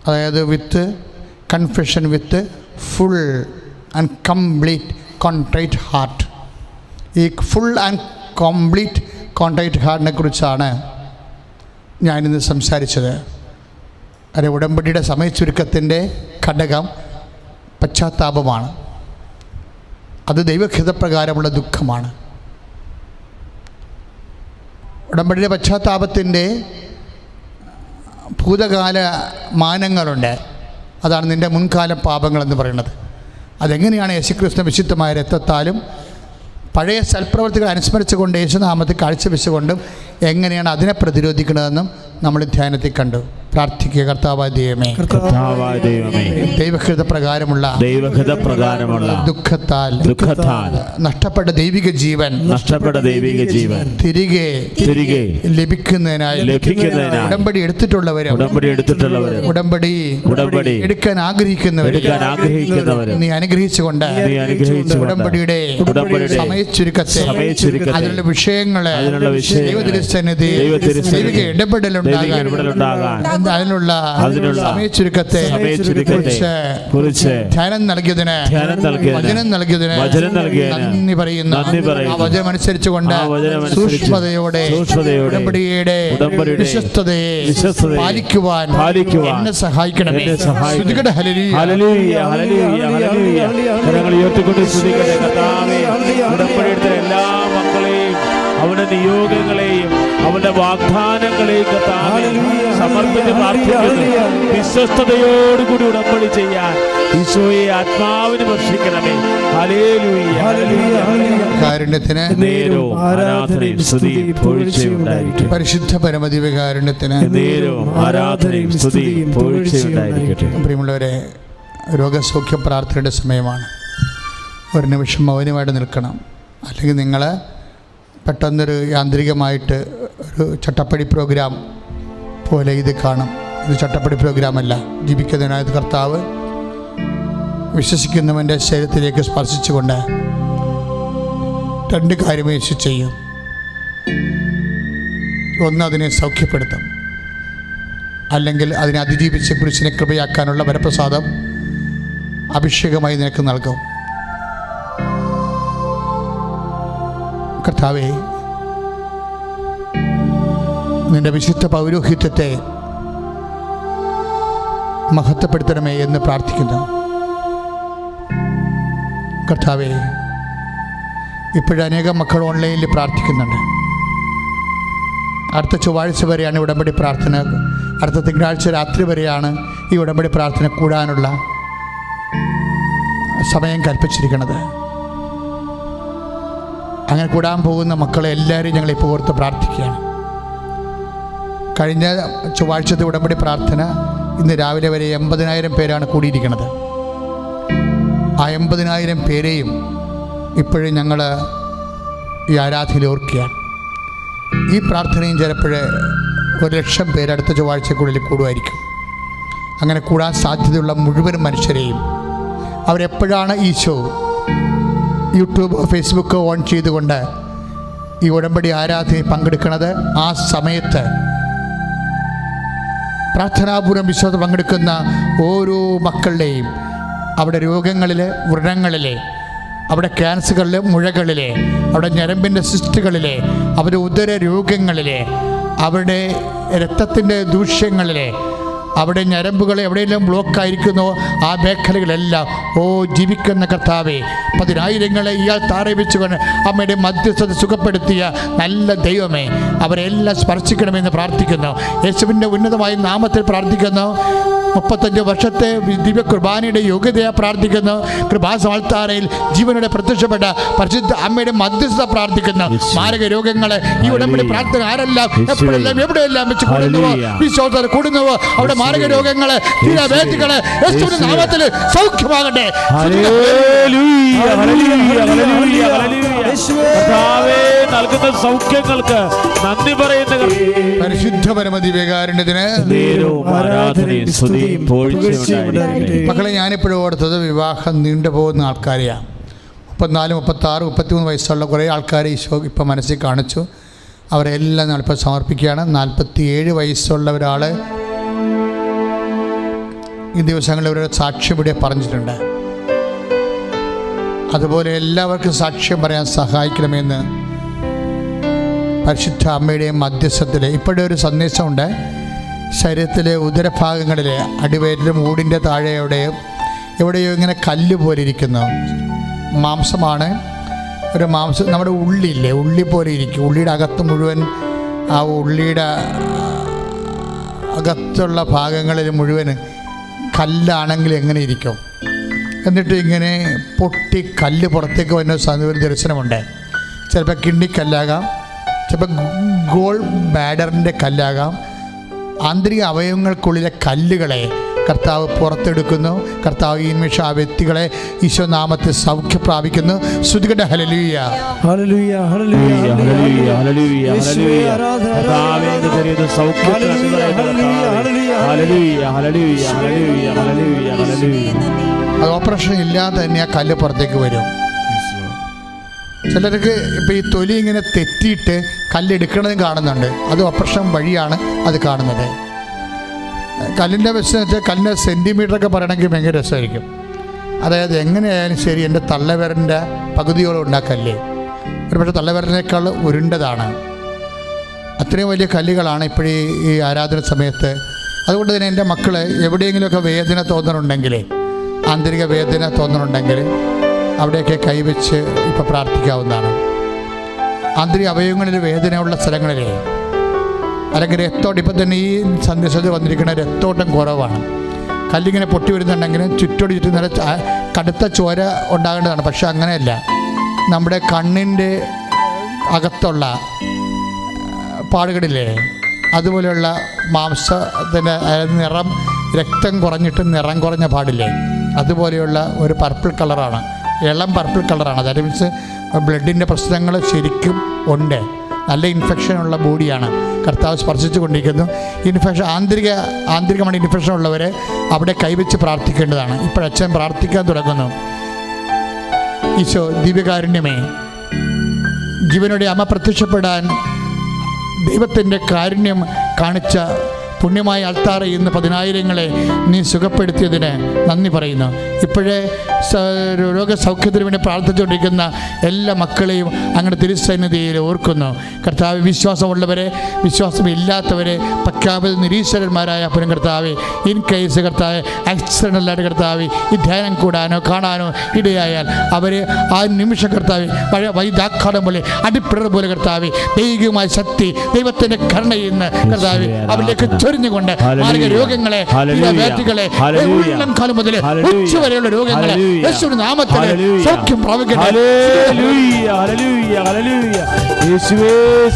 അതായത് with confession, with full and complete contrite heart. ഈ ഫുൾ ആൻഡ് കംപ്ലീറ്റ് കോൺട്രൈറ്റ് ഹാർട്ടിനെ കുറിച്ചാണ് ഞാനിന്ന് സംസാരിച്ചത്. അത് ഉടമ്പടിയുടെ സമയച്ചുരുക്കത്തിൻ്റെ ഘടകം പശ്ചാത്താപമാണ്. അത് ദൈവഹിതപ്രകാരമുള്ള ദുഃഖമാണ്. ഉടമ്പടിയുടെ പശ്ചാത്താപത്തിൻ്റെ ഭൂതകാല മാനങ്ങളുണ്ട്. അതാണ് നിൻ്റെ മുൻകാല പാപങ്ങളെന്ന് പറയുന്നത്. അതെങ്ങനെയാണ് യേശുക്രിസ്തു വിശുദ്ധമായ രക്തത്താലും പഴയ സൽപ്രവർത്തികൾ അനുസ്മരിച്ചുകൊണ്ട് യേശുനാമത്തിൽ കാഴ്ചവെച്ചുകൊണ്ടും എങ്ങനെയാണ് അതിനെ പ്രതിരോധിക്കുന്നതെന്നും നമ്മൾ ധ്യാനത്തിൽ കണ്ടു. പ്രാർത്ഥിക്കുക. കർത്താവായ ദൈവമേ, ദൈവഹിത പ്രകാരമുള്ള ദുഃഖത്താൽ നഷ്ടപ്പെട്ട ദൈവിക ജീവൻ തിരികെ ലഭിക്കുന്നതിനായി ഉടമ്പടി എടുത്തിട്ടുള്ളവരും ഉടമ്പടി എടുക്കാൻ ആഗ്രഹിക്കുന്നവരും നീ അനുഗ്രഹിച്ചുകൊണ്ട് ഉടമ്പടിയുടെ സമയച്ചുരുക്കത്തെ അതിനുള്ള വിഷയങ്ങളെ ദൈവ ഇടപെടലുണ്ടാകാൻ അതിനുള്ള സമയ ചുരുക്കത്തെ കുറിച്ച് ധ്യാനം നൽകിയതിന് വചനം നൽകിയതിന് നന്ദി പറയുന്നു. ആ വചനം അനുസരിച്ചുകൊണ്ട് സൂക്ഷ്മതയോടെ ഉടമ്പടിയുടെ വിശ്വസ്തതയെ പാലിക്കുവാൻ എന്നെ സഹായിക്കണമേ. എല്ലാ മക്കളെയും അവന്റെ നിയോഗങ്ങളെയും അവന്റെ വാഗ്ദാനങ്ങളെയും സമർപ്പിച്ച് പ്രാർത്ഥിക്കുന്നു. വിശ്വസ്തയോടുകൂടി ഉടമ്പടി ചെയ്യാൻ ഈശോയെ ആത്മാവിന് വർഷിക്കണമേ. ഹല്ലേലൂയ, കാരുണ്യത്തിന് നേരവും ആരാധനയും സ്തുതിയും പുകഴ്ചയും ഉണ്ടായിരിക്കട്ടെ. പരിശുദ്ധ പരമദിവ്യകാരുണ്യത്തിന് നേരവും ആരാധനയും സ്തുതിയും പുകഴ്ചയും ഉണ്ടായിരിക്കട്ടെ. പ്രിയമുള്ളവരെ, രോഗസൗഖ്യ പ്രാർത്ഥനയുടെ സമയമാണ്. ഒരു നിമിഷം മൗനമായിട്ട് നിൽക്കണം. അല്ലെങ്കിൽ നിങ്ങൾ പെട്ടെന്നൊരു യാന്ത്രികമായിട്ട് ഒരു ചട്ടപ്പടി പ്രോഗ്രാം പോലെ ഇത് കാണും. ഇത് ചട്ടപ്പടി പ്രോഗ്രാമല്ല. ജീവിക്കുന്നതിനായത് കർത്താവ് വിശ്വസിക്കുന്നവൻ്റെ ശരീരത്തിലേക്ക് സ്പർശിച്ചുകൊണ്ട് രണ്ട് കാര്യം യേശു ചെയ്യും. ഒന്ന്, അതിനെ സൗഖ്യപ്പെടുത്തും. അല്ലെങ്കിൽ അതിനെ അതിജീവിച്ച് കുരിശിനെ കൃപയാക്കാനുള്ള വരപ്രസാദം അഭിഷേകമായി നിനക്ക് നൽകും. കർത്താവേ, നിന്റെ വിശുദ്ധ പൗരോഹിത്യത്തെ മഹത്വപ്പെടുത്തണമേ എന്ന് പ്രാർത്ഥിക്കുന്നു. കർത്താവേ, ഇപ്പോഴനേകം മക്കൾ ഓൺലൈനിൽ പ്രാർത്ഥിക്കുന്നുണ്ട്. അടുത്ത ചൊവ്വാഴ്ച വരെയാണ് ഉടമ്പടി പ്രാർത്ഥന. അടുത്ത തിങ്കളാഴ്ച രാത്രി വരെയാണ് ഈ ഉടമ്പടി പ്രാർത്ഥന കൂടാനുള്ള സമയം കൽപ്പിച്ചിരിക്കുന്നത്. അങ്ങനെ കൂടാൻ പോകുന്ന മക്കളെ എല്ലാവരെയും ഞങ്ങളിപ്പോൾ ഓർത്ത് പ്രാർത്ഥിക്കുകയാണ്. കഴിഞ്ഞ ചൊവ്വാഴ്ചത്തെ ഉടമ്പടി പ്രാർത്ഥന ഇന്ന് രാവിലെ വരെ 80,000 പേരാണ് കൂടിയിരിക്കുന്നത്. ആ 80,000 പേരെയും ഇപ്പോഴും ഞങ്ങൾ ഈ ആരാധനയിൽ ഓർക്കുകയാണ്. ഈ പ്രാർത്ഥനയും ചിലപ്പോൾ 1,00,000 പേര് അടുത്ത ചൊവ്വാഴ്ചക്കുള്ളിൽ കൂടുമായിരിക്കും. അങ്ങനെ കൂടാൻ സാധ്യതയുള്ള മുഴുവൻ മനുഷ്യരെയും അവരെപ്പോഴാണ് ഈശോ യൂട്യൂബ് ഫേസ്ബുക്ക് ഓൺ ചെയ്തുകൊണ്ട് ഈ ഉടമ്പടി ആരാധനയിൽ പങ്കെടുക്കുന്നത്, ആ സമയത്ത് പ്രാർത്ഥനാപൂർവ്വം വിശ്വാസം പങ്കെടുക്കുന്ന ഓരോ മക്കളുടെയും അവിടെ രോഗങ്ങളിലെ, വ്രണങ്ങളിലെ, അവിടെ ക്യാൻസറുകളിലെ മുഴകളിലെ, അവിടെ ഞരമ്പിൻ്റെ സിസ്റ്റുകളിലെ, അവരുടെ ഉദര രോഗങ്ങളിലെ, അവരുടെ രക്തത്തിൻ്റെ ദൂഷ്യങ്ങളിലെ, അവിടെ ഞരമ്പുകൾ എവിടെയെല്ലാം ബ്ലോക്കായിരിക്കുന്നോ ആ മേഖലകളെല്ലാം ജീവിക്കുന്ന കർത്താവേ, 10,000 ഇയാൾ താറയിച്ചുകൊണ്ട് അമ്മയുടെ മധ്യസ്ഥത സുഖപ്പെടുത്തിയ നല്ല ദൈവമേ, അവരെല്ലാം സ്പർശിക്കണമെന്ന് പ്രാർത്ഥിക്കുന്നു. യേശുവിൻ്റെ ഉന്നതമായ നാമത്തിൽ പ്രാർത്ഥിക്കുന്നു. 35 വർഷത്തെ ദിവ്യ കുർബാനയുടെ യോഗ്യതയെ പ്രാർത്ഥിക്കുന്നു. കൃപാസമൾത്താരയിൽ ജീവനോടെ പ്രത്യക്ഷപ്പെട്ട പരിശുദ്ധ അമ്മയുടെ മധ്യസ്ഥത പ്രാർത്ഥിക്കുന്നു. മാരക രോഗങ്ങളെ ഈ ഉടമ്പടി പ്രാർത്ഥന ആരെല്ലാം എപ്പോഴെല്ലാം എവിടെയെല്ലാം വെച്ച് കൂടുന്നുവോ, വിശ്വാസത്തിൽ കൂടുന്നുവോ, അവിടെ മാരക രോഗങ്ങളെ, തീരവേദികളെ യേശുവിന്റെ നാമത്തിൽ സൗഖ്യമാകട്ടെ. നൽകുന്ന സൗഖ്യങ്ങൾക്ക് നന്ദി പറയുന്ന പരിശുദ്ധ പരമദിവ്യകാരുണ്യത്തിന് മക്കളെ, ഞാനിപ്പോഴും ഓർത്തത് വിവാഹം നീണ്ടുപോകുന്ന ആൾക്കാരെയാണ്. 34, 36, 33 വയസ്സുള്ള കുറേ ആൾക്കാരെ ഈശോ ഇപ്പം മനസ്സിൽ കാണിച്ചു. അവരെല്ലാം ഞാനിപ്പോൾ സമർപ്പിക്കുകയാണ്. 47 വയസ്സുള്ള ഒരാൾ ഈ ദിവസങ്ങളിൽ ഒരു സാക്ഷ്യം ഇവിടെ പറഞ്ഞിട്ടുണ്ട്. അതുപോലെ എല്ലാവർക്കും സാക്ഷ്യം പറയാൻ സഹായിക്കണമെന്ന് പരിശുദ്ധ അമ്മയുടെയും മധ്യസ്ഥത്തിൽ ഇപ്പോഴേ ഒരു സന്ദേശമുണ്ട്. ശരീരത്തിലെ ഉദരഭാഗങ്ങളിലെ അടിവയറ്റിലും ഊടിൻ്റെ താഴെ എവിടെയോ ഇങ്ങനെ കല്ല് പോലെ ഇരിക്കുന്നു. മാംസമാണ്. ഒരു മാംസം നമ്മുടെ ഉള്ളിയില്ലേ, ഉള്ളി പോലെ ഇരിക്കും. ഉള്ളിയുടെ അകത്ത് മുഴുവൻ, ആ ഉള്ളിയുടെ അകത്തുള്ള ഭാഗങ്ങളിൽ മുഴുവൻ കല്ലാണെങ്കിൽ എങ്ങനെ ഇരിക്കും? എന്നിട്ട് ഇങ്ങനെ പൊട്ടി കല്ല് പുറത്തേക്ക് വരുന്ന ഒരു ദർശനമുണ്ട്. ചിലപ്പോൾ കിഡ്നിക്കല്ലാകാം, ചിലപ്പോൾ ഗോൾ ബാഡറിൻ്റെ കല്ലാകാം. ആന്തരിക അവയവങ്ങൾക്കുള്ളിലെ കല്ലുകളെ കർത്താവ് പുറത്തെടുക്കുന്നു. കർത്താവ് ഈ നിമിഷം ആ വ്യക്തികളെ ഈശോനാമത്തിൽ സൗഖ്യം പ്രാപിക്കുന്നു. ശ്രുതികട ഹല്ലേലൂയ, ഹല്ലേലൂയ, ഹല്ലേലൂയ, ഹല്ലേലൂയ, ഹല്ലേലൂയ, ഹല്ലേലൂയ. അത് ഓപ്പറേഷൻ ഇല്ലാതെ തന്നെ ആ കല്ല് പുറത്തേക്ക് വരും. ചിലർക്ക് ഇപ്പോൾ ഈ തൊലി ഇങ്ങനെ തെറ്റിയിട്ട് കല്ലെടുക്കണതും കാണുന്നുണ്ട്. അത് ഓപ്പറേഷൻ വഴിയാണ് അത് കാണുന്നത്. കല്ലിൻ്റെ വിഷം വെച്ചാൽ കല്ലിൻ്റെ സെൻറ്റിമീറ്ററൊക്കെ പറയണമെങ്കിൽ ഭയങ്കര രസമായിരിക്കും. അതായത് എങ്ങനെയായാലും ശരി എൻ്റെ തള്ളവിരലിൻ്റെ പകുതിയോളം ഉണ്ടാക്കല്ലേ, ഒരു പക്ഷേ തള്ളവിരലിനേക്കാൾ ഉരുണ്ടതാണ്. അത്രയും വലിയ കല്ലുകളാണ് ഇപ്പോഴീ ഈ ആരാധന സമയത്ത്. അതുകൊണ്ട് തന്നെ എൻ്റെ മക്കൾ എവിടെയെങ്കിലുമൊക്കെ വേദന തോന്നുന്നുണ്ടെങ്കിൽ, ആന്തരിക വേദന തോന്നുന്നുണ്ടെങ്കിൽ അവിടെയൊക്കെ കൈവച്ച് ഇപ്പോൾ പ്രാർത്ഥിക്കാവുന്നതാണ്. ആന്തരിക അവയവങ്ങളിൽ വേദനയുള്ള സ്ഥലങ്ങളിലെ, അല്ലെങ്കിൽ രക്തോട്ടം, ഇപ്പം തന്നെ ഈ സന്ദേശത്തിൽ വന്നിരിക്കുന്ന രക്തോട്ടം കുറവാണ്. കല്ലിങ്ങനെ പൊട്ടി വരുന്നുണ്ടെങ്കിലും ചുറ്റോട് ചുറ്റും നല്ല കടുത്ത ചോര ഉണ്ടാകേണ്ടതാണ്. പക്ഷെ അങ്ങനെയല്ല, നമ്മുടെ കണ്ണിൻ്റെ അകത്തുള്ള പാടുകളില്ലേ, അതുപോലെയുള്ള മാംസത്തിൻ്റെ നിറം, രക്തം കുറഞ്ഞിട്ട് നിറം കുറഞ്ഞ പാടില്ലേ, അതുപോലെയുള്ള ഒരു പർപ്പിൾ കളറാണ്, ഇളം പർപ്പിൾ കളറാണ്. ദാറ്റ് മീൻസ് ബ്ലഡിൻ്റെ പ്രശ്നങ്ങൾ ശരിക്കും ഉണ്ട്. നല്ല ഇൻഫെക്ഷനുള്ള ബോഡിയാണ്. കർത്താവ് സ്പർശിച്ചു കൊണ്ടിരിക്കുന്നു. ആന്തരികമാണ് ഇൻഫെക്ഷൻ ഉള്ളവർ അവിടെ കൈവച്ച് പ്രാർത്ഥിക്കേണ്ടതാണ്. ഇപ്പോഴച്ഛൻ പ്രാർത്ഥിക്കാൻ തുടങ്ങുന്നു. ഈശോ ദിവ്യകാരുണ്യമേ, ജീവനോടെ അമ്മ പ്രത്യക്ഷപ്പെടാൻ ദൈവത്തിൻ്റെ കാരുണ്യം കാണിച്ച പുണ്യമായ അൾത്താറ ഇന്ന് 10,000-ങ്ങളെ നീ സുഖപ്പെടുത്തിയതിന് നന്ദി പറയുന്നു. ഇപ്പോഴേ രോഗസൗഖ്യത്തിന് വേണ്ടി പ്രാർത്ഥിച്ചുകൊണ്ടിരിക്കുന്ന എല്ലാ മക്കളെയും അങ്ങനെ തിരുസന്നിധിയിൽ ഓർക്കുന്നു. കർത്താവ് വിശ്വാസമുള്ളവരെ, വിശ്വാസമില്ലാത്തവരെ, പ്രഖ്യാപിത നിരീശ്വരന്മാരായ പുനം കർത്താവെ, ഇൻ കേസ് കർത്താവ് ആക്സിഡൻ്റലായിട്ട് കർത്താവ് ഈ ധ്യാനം കൂടാനോ കാണാനോ ഇടയായാൽ അവരെ ആ നിമിഷം കർത്താവ് വൈദാഘാതം പോലെ അടിപ്പിടർ പോലെ കർത്താവ് ദൈവികമായ ശക്തി, ദൈവത്തിൻ്റെ കരുണയിൽ നിന്ന് കർത്താവ് അവരിലേക്ക് ചൊരിഞ്ഞുകൊണ്ട് മാർഗ രോഗങ്ങളെ, വ്യാധികളെ, ഉള്ളം കാലം മുതൽ ഉച്ചവരെയുള്ള രോഗങ്ങളെ യേശുവിന്റെ നാമത്തിൽ സൗഖ്യം പ്രാപിക്കട്ടെ.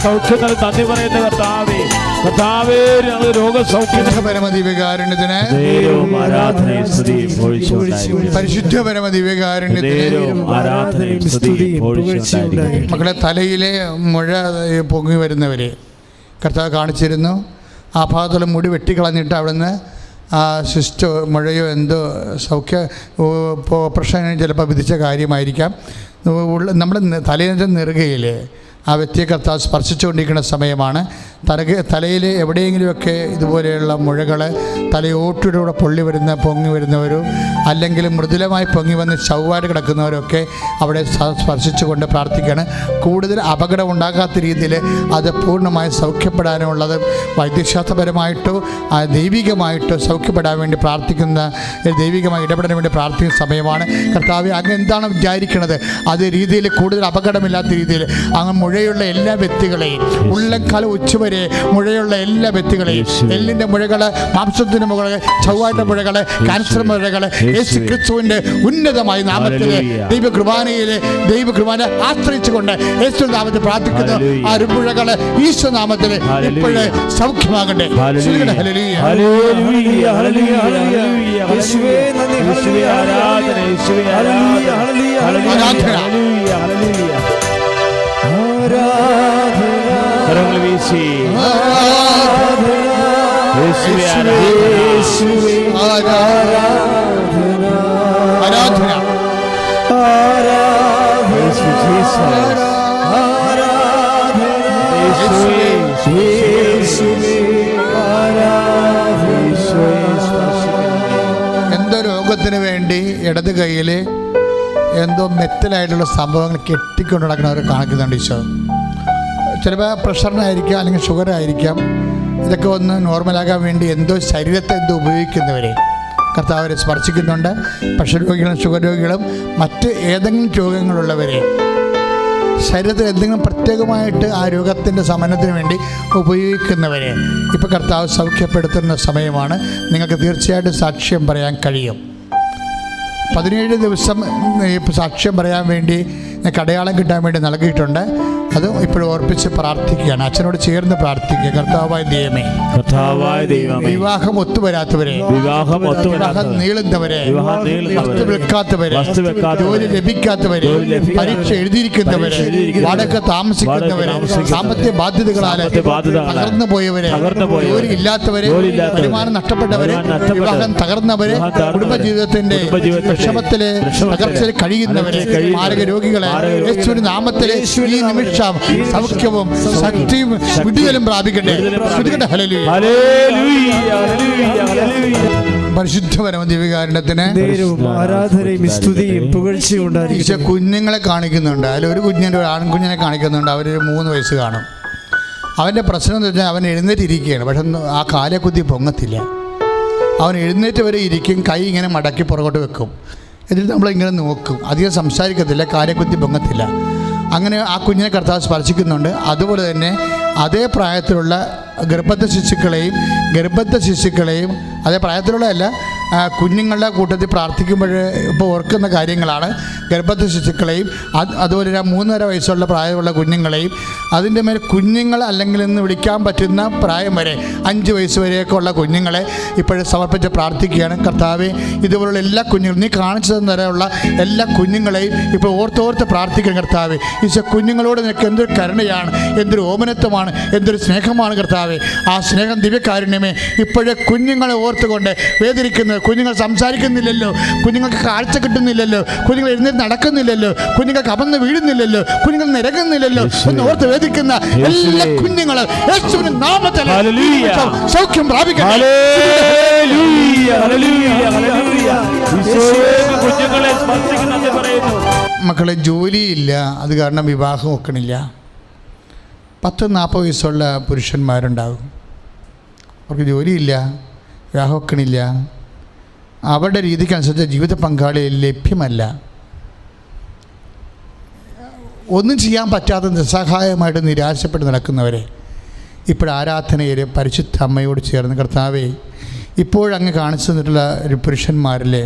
സൗഖ്യങ്ങൾ നന്ദി പറയുന്ന കർത്താവേ, കർത്താവേ രോഗസൗഖ്യ പരമദിവ്യകാരുണ്യത്തിന്, പരിശുദ്ധ പരമദിവ്യകാരുണ്യത്തിന്. മക്കളെ, തലയിലെ മുഴ പൊങ്ങി വരുന്നവരെ കർത്താവ് കാണിച്ചിരുന്നു. ആ ഭാഗത്തുള്ള മുടി വെട്ടിക്കളഞ്ഞിട്ട് അവിടുന്ന് ആ സിസ്റ്റോ മുഴയോ എന്തോ സൗഖ്യ ഓപ്പറേഷൻ ചിലപ്പോൾ വിധിച്ച കാര്യമായിരിക്കാം. നമ്മുടെ തലയിലെ നെറുകയിൽ ആ വ്യക്തിയെ കർത്താവ് സ്പർശിച്ചുകൊണ്ടിരിക്കുന്ന സമയമാണ്. തലയിൽ എവിടെയെങ്കിലുമൊക്കെ ഇതുപോലെയുള്ള മുഴകൾ, തലയോട്ടിലൂടെ പൊങ്ങി വരുന്നവരും അല്ലെങ്കിൽ മൃദുലമായി പൊങ്ങി വന്ന് ചൊവ്വായിട്ട് കിടക്കുന്നവരൊക്കെ അവിടെ സ്പർശിച്ചുകൊണ്ട് പ്രാർത്ഥിക്കുകയാണ്. കൂടുതൽ അപകടം ഉണ്ടാകാത്ത രീതിയിൽ അത് പൂർണ്ണമായി സൗഖ്യപ്പെടാനുള്ളത് വൈദ്യശാസ്ത്രപരമായിട്ടോ ദൈവികമായിട്ടോ സൗഖ്യപ്പെടാൻ വേണ്ടി പ്രാർത്ഥിക്കുന്ന, ദൈവികമായി ഇടപെടാൻ വേണ്ടി പ്രാർത്ഥിക്കുന്ന സമയമാണ്. കർത്താവ് അങ്ങ് എന്താണ് വിചാരിക്കുന്നത് അത് രീതിയിൽ കൂടുതൽ അപകടമില്ലാത്ത രീതിയിൽ അങ്ങ് മുഴയുള്ള എല്ലാ വ്യക്തികളെയും, ഉള്ളംകാലം ഉച്ചവരെ മുഴയുള്ള എല്ലാ വ്യക്തികളെയും, എല്ലിൻ്റെ മുഴകൾ, മാംസത്തിൻ്റെ മുഴകൾ, ചൊവ്വായുടെ മുഴകൾ, ക്യാൻസർ മുഴകൾ, യേശു ക്രിസ്തുവിൻ്റെ ഉന്നതമായ നാമത്തിൽ ദൈവകൃപാനെ ആശ്രയിച്ചുകൊണ്ട് യേശു നാമത്തിൽ പ്രാർത്ഥിക്കുന്നു. ആ മുഴകൾ ഈശോ നാമത്തിൽ ഇപ്പോഴേ സൗഖ്യമാകട്ടെ. കരങ്ങൾ വീശി ആരാധന. എന്തോ രോഗത്തിന് വേണ്ടി ഇടത് കൈയിൽ എന്തോ മെറ്റലായിട്ടുള്ള സംഭവങ്ങൾ കെട്ടിക്കൊണ്ട് നടക്കുന്നവരെ കാണിക്കുന്നുണ്ട് ഈശോ. ചിലപ്പോൾ പ്രഷറിനായിരിക്കാം, അല്ലെങ്കിൽ ഷുഗറായിരിക്കാം. ഇതൊക്കെ ഒന്ന് നോർമലാകാൻ വേണ്ടി എന്തോ ശരീരത്തെ എന്തോ ഉപയോഗിക്കുന്നവരെ കർത്താവരെ സ്പർശിക്കുന്നുണ്ട്. പ്രഷർ രോഗികളും ഷുഗർ രോഗികളും മറ്റ് ഏതെങ്കിലും രോഗങ്ങളുള്ളവരെ ശരീരത്തിൽ എന്തെങ്കിലും പ്രത്യേകമായിട്ട് ആ രോഗത്തിൻ്റെ ശമനത്തിന് വേണ്ടി ഉപയോഗിക്കുന്നവരെ ഇപ്പോൾ കർത്താവ് സൗഖ്യപ്പെടുത്തുന്ന സമയമാണ്. നിങ്ങൾക്ക് തീർച്ചയായിട്ടും സാക്ഷ്യം പറയാൻ കഴിയും. 17 ദിവസം സാക്ഷ്യം പറയാൻ വേണ്ടി അടയാളം കിട്ടാൻ വേണ്ടി നൽകിയിട്ടുണ്ട്. അത് ഇപ്പോഴും ഓർപ്പിച്ച് പ്രാർത്ഥിക്കുകയാണ്. അച്ഛനോട് ചേർന്ന് പ്രാർത്ഥിക്കുക. കർത്താവായ ദൈവമേ, വിവാഹം ഒത്തുവരാത്തവരെ, വിവാഹം നീളുന്നവരെ, വസ്തു വെക്കാത്തവരെ, ജോലി ലഭിക്കാത്തവരെ, പരീക്ഷ എഴുതിയിരിക്കുന്നവരെ, വാടക താമസിക്കുന്നവരെ, സാമ്പത്തിക ബാധ്യതകളാൽ തകർന്നു പോയവരെ, ജോലി ഇല്ലാത്തവരെ, വരുമാനം നഷ്ടപ്പെട്ടവരെ, വിവാഹം തകർന്നവരെ, കുടുംബജീവിതത്തിന്റെ വിഷമത്തിലെ തകർച്ചയിൽ കഴിയുന്നവരെ, മാരക രോഗികളെ യേശുവിന്റെ നാമത്തിൽ ഈ നിമിഷം സൗഖ്യവും ശക്തിയും വിടുതലും പ്രാപിക്കട്ടെ. പരിശുദ്ധ പരമ ദിവ്യകാരുണ്യത്തിന് ആരാധനയും സ്തുതിയും പുകഴ്ചയും ഉണ്ടായിരിക്കട്ടെ. ഈശോ കുഞ്ഞുങ്ങളെ കാണിക്കുന്നുണ്ട്. അതിലൊരു കുഞ്ഞിൻ്റെ, ഒരു ആൺകുഞ്ഞിനെ കാണിക്കുന്നുണ്ട്. അവരൊരു 3 വയസ്സ് കാണും. അവൻ്റെ പ്രശ്നം എന്ന് വെച്ചാൽ അവൻ എഴുന്നേറ്റിരിക്കുകയാണ്, പക്ഷെ ആ കാലക്കുത്തി പൊങ്ങത്തില്ല. അവൻ എഴുന്നേറ്റ് വരെ ഇരിക്കും, കൈ ഇങ്ങനെ മടക്കി പുറകോട്ട് വെക്കും. എന്നിട്ട് നമ്മളിങ്ങനെ നോക്കും, അധികം സംസാരിക്കത്തില്ല, കാലക്കുത്തി പൊങ്ങത്തില്ല. അങ്ങനെ ആ കുഞ്ഞിനെ കർത്താവ് സ്പർശിക്കുന്നുണ്ട്. അതുപോലെ തന്നെ അതേ പ്രായത്തിലുള്ള ഗർഭസ്ഥ ശിശുക്കളെയും അതേ പ്രായത്തിലുള്ളതല്ല, കുഞ്ഞുങ്ങളുടെ കൂട്ടത്തിൽ പ്രാർത്ഥിക്കുമ്പോൾ ഇപ്പോൾ ഓർക്കുന്ന കാര്യങ്ങളാണ്. ഗർഭസ്ഥ ശിശുക്കളെയും അതുപോലെ 3.5 വയസ്സുള്ള പ്രായമുള്ള കുഞ്ഞുങ്ങളെയും അതിൻ്റെ മേൽ കുഞ്ഞുങ്ങൾ അല്ലെങ്കിൽ എന്ന് വിളിക്കാൻ പറ്റുന്ന പ്രായം വരെ 5 വയസ്സ് വരെയൊക്കെ ഉള്ള കുഞ്ഞുങ്ങളെ ഇപ്പോഴും സമർപ്പിച്ച് പ്രാർത്ഥിക്കുകയാണ്. കർത്താവെ, ഇതുപോലുള്ള എല്ലാ കുഞ്ഞുങ്ങളും നീ കാണിച്ചു തന്നവരെയുള്ള എല്ലാ കുഞ്ഞുങ്ങളെയും ഇപ്പോൾ ഓർത്തോർത്ത് പ്രാർത്ഥിക്കണം. കർത്താവെ, ഈശോ കുഞ്ഞുങ്ങളോട് നിനക്ക് എന്തൊരു കരുണയാണ്, എന്തൊരു ഓമനത്വമാണ്, എന്തൊരു സ്നേഹമാണ് കർത്താവെ. ആ സ്നേഹം ദിവ്യകാരുണ്യമേ ഇപ്പോഴേ കുഞ്ഞുങ്ങളെ ഓർത്തുകൊണ്ട് വേദനിക്കുന്നത്. കുഞ്ഞുങ്ങൾ സംസാരിക്കുന്നില്ലല്ലോ, കുഞ്ഞുങ്ങൾക്ക് കാഴ്ച കിട്ടുന്നില്ലല്ലോ, കുഞ്ഞുങ്ങൾ എഴുന്നേറ്റ് നടക്കുന്നില്ലല്ലോ, കുഞ്ഞുങ്ങൾക്ക് അമർന്ന് വീഴുന്നില്ലല്ലോ, കുഞ്ഞുങ്ങൾ നിരകുന്നില്ലല്ലോ എന്ന് ഓർത്ത് വേദിക്കുന്ന എല്ലാ കുഞ്ഞുങ്ങളും യേശുവിന്റെ നാമത്തിൽ സൗഖ്യം പ്രാപിക്കട്ടെ. മക്കളെ, ജോലിയില്ല, അത് കാരണം വിവാഹം ഒക്കണില്ല. 10-40 വയസ്സുള്ള പുരുഷന്മാരുണ്ടാകും, അവർക്ക് ജോലിയില്ല, വിവാഹം ഒക്കണില്ല. അവരുടെ രീതിക്കനുസരിച്ച് ജീവിത പങ്കാളി ലഭ്യമല്ല. ഒന്നും ചെയ്യാൻ പറ്റാത്ത നിസ്സഹായമായിട്ട് നിരാശപ്പെട്ട് നടക്കുന്നവരെ ഇപ്പോൾ ആരാധനയിൽ പരിശുദ്ധ അമ്മയോട് ചേർന്ന് കർത്താവേ, ഇപ്പോഴങ്ങ് കാണിച്ചു തന്നിട്ടുള്ള ഒരു പുരുഷന്മാരിലെ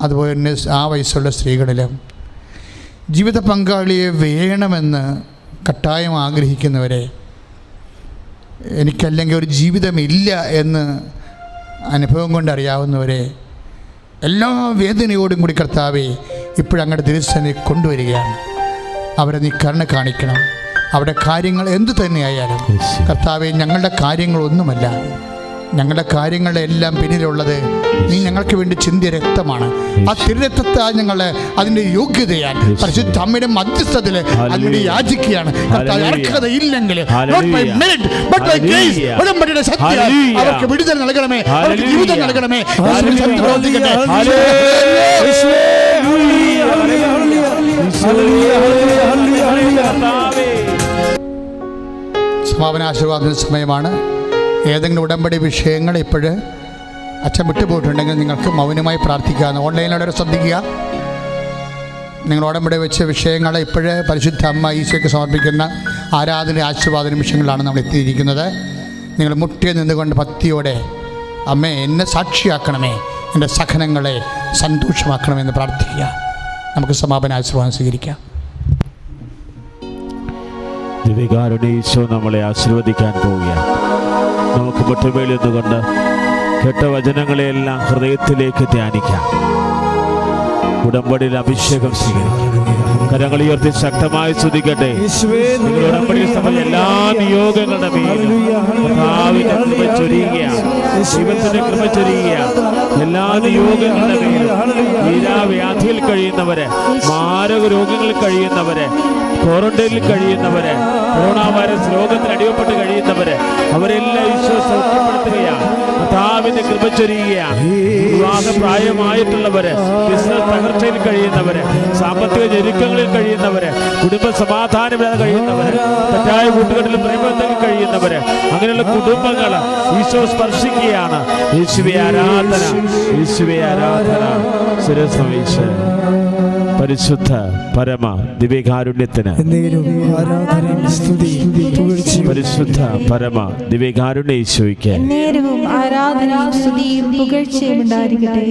അതുപോലെ തന്നെ ആ വയസ്സുള്ള സ്ത്രീകളിലും ജീവിത പങ്കാളിയെ വേണമെന്ന് കട്ടായം ആഗ്രഹിക്കുന്നവരെ, എനിക്കല്ലെങ്കിൽ ഒരു ജീവിതമില്ല എന്ന് അനുഭവം കൊണ്ടറിയാവുന്നവരെ എല്ലാ വേദനയോടും കൂടി കർത്താവെ ഇപ്പോഴങ്ങയുടെ തിരുസന്നിധി കൊണ്ടുവരികയാണ്. അവരെ നീ കരുണ കാണിക്കണം. അവരുടെ കാര്യങ്ങൾ എന്തു തന്നെയായാലും കർത്താവെ, ഞങ്ങളുടെ കാര്യങ്ങളൊന്നുമല്ല, ഞങ്ങളുടെ കാര്യങ്ങളുടെ എല്ലാം പിന്നിലുള്ളത് നീ ഞങ്ങൾക്ക് വേണ്ടി ചിന്തിയ രക്തമാണ്. ആ തിരുരക്തത്താൽ ഞങ്ങൾ അതിൻ്റെ യോഗ്യതയാൽ പരിശുദ്ധ അമ്മയുടെ മധ്യസ്ഥത്തിൽ അതിന് യാചിക്കുകയാണ്. അർഹതയില്ലെങ്കിൽ ഉടമ്പടിയുടെ ശക്തിയാൽ അവർക്ക് വിടുതൽ നൽകണമേ, അവർക്ക് ജീവിതം നൽകണമേ. സമാപന ആശീർവാദ സമയമാണ്. ഏതെങ്കിലും ഉടമ്പടി വിഷയങ്ങൾ ഇപ്പോഴ് അച്ഛൻ വിട്ടുപോയിട്ടുണ്ടെങ്കിൽ നിങ്ങൾക്ക് മൗനമായി പ്രാർത്ഥിക്കാമെന്ന് ഓൺലൈനിലൂടെ ശ്രദ്ധിക്കുക. നിങ്ങൾ ഉടമ്പടി വെച്ച വിഷയങ്ങൾ ഇപ്പോഴ് പരിശുദ്ധ അമ്മ ഈശോയ്ക്ക് സമർപ്പിക്കുന്ന ആരാധന ആശീർവാദ നിമിഷങ്ങളിലാണ് നമ്മൾ എത്തിയിരിക്കുന്നത്. നിങ്ങൾ മുട്ടിൽ നിന്നുകൊണ്ട് ഭക്തിയോടെ അമ്മേ എന്നെ സാക്ഷിയാക്കണമേ, എൻ്റെ സഹനങ്ങളെ സന്തോഷമാക്കണമെന്ന് പ്രാർത്ഥിക്കുക. നമുക്ക് സമാപന ആശീർവാദം സ്വീകരിക്കാം. ദിവ്യകാരുണ്യ ഈശോ നമ്മളെ ആശീർവദിക്കാൻ പോവുകയാണ്. നമുക്ക് മുട്ടുമേൽ നിന്നുകൊണ്ട് കേട്ട വചനങ്ങളെയെല്ലാം ഹൃദയത്തിലേക്ക് ധ്യാനിക്കാം. ഉടമ്പടിയിൽ അഭിഷേകം സ്വീകരിക്കാം. കരങ്ങൾ ഉയർത്തി ശക്തമായി സ്തുതിക്കട്ടെ. ഉടമ്പടിയിൽ സംബന്ധിച്ച എല്ലാ നിയോഗങ്ങളുടെ മേലും കർത്താവിന്റെ കൃപ ചൊരിയുകയാണ്, ദൈവത്തിന്റെ കൃപ ചൊരിയുകയാണ്. എല്ലാ നിയോഗങ്ങളുടെ മേലും തീരാവ്യാധിയിൽ കഴിയുന്നവരെ, മാരക രോഗങ്ങളിൽ കഴിയുന്നവരെ, ക്വാറന്റൈനിൽ കഴിയുന്നവരെ, കൊറോണ വൈറസ് രോഗത്തിന് അടിമപ്പെട്ട് കഴിയുന്നവരെ, അവരെല്ലാം ഈശോ സൗഖ്യപ്പെടുത്തുകയാണ്. കർത്താവിന്റെ കൃപ ചൊരിയുകയാണ്. വിവാഹ പ്രായമായിട്ടുള്ളവരെ, ബിസിനസ് തകർച്ചയിൽ കഴിയുന്നവരെ, സാമ്പത്തിക ഞെരുക്കങ്ങളിൽ കഴിയുന്നവരെ, കുടുംബ സമാധാനമില്ലാതെ കഴിയുന്നവരെ, തെറ്റായ കൂട്ടുകെട്ടിലും പ്രേമബന്ധങ്ങളിൽ കഴിയുന്നവരെ, അങ്ങനെയുള്ള കുടുംബങ്ങൾ ഈശോ സ്പർശിക്കുകയാണ്. യേശുവേ ആരാധന, യേശുവേ ആരാധന. ശിരസ്സമീച്ച് പരിശുദ്ധ പരമ ദിവ്യകാരുണ്യത്തിന് പരിശുദ്ധ പരമ ദിവ്യകാരുണ്യ ഈശോയ്ക്ക് നേരവും ആരാധനയും സ്തുതിയും പുകഴ്ചയും ഉണ്ടായിരിക്കട്ടെ.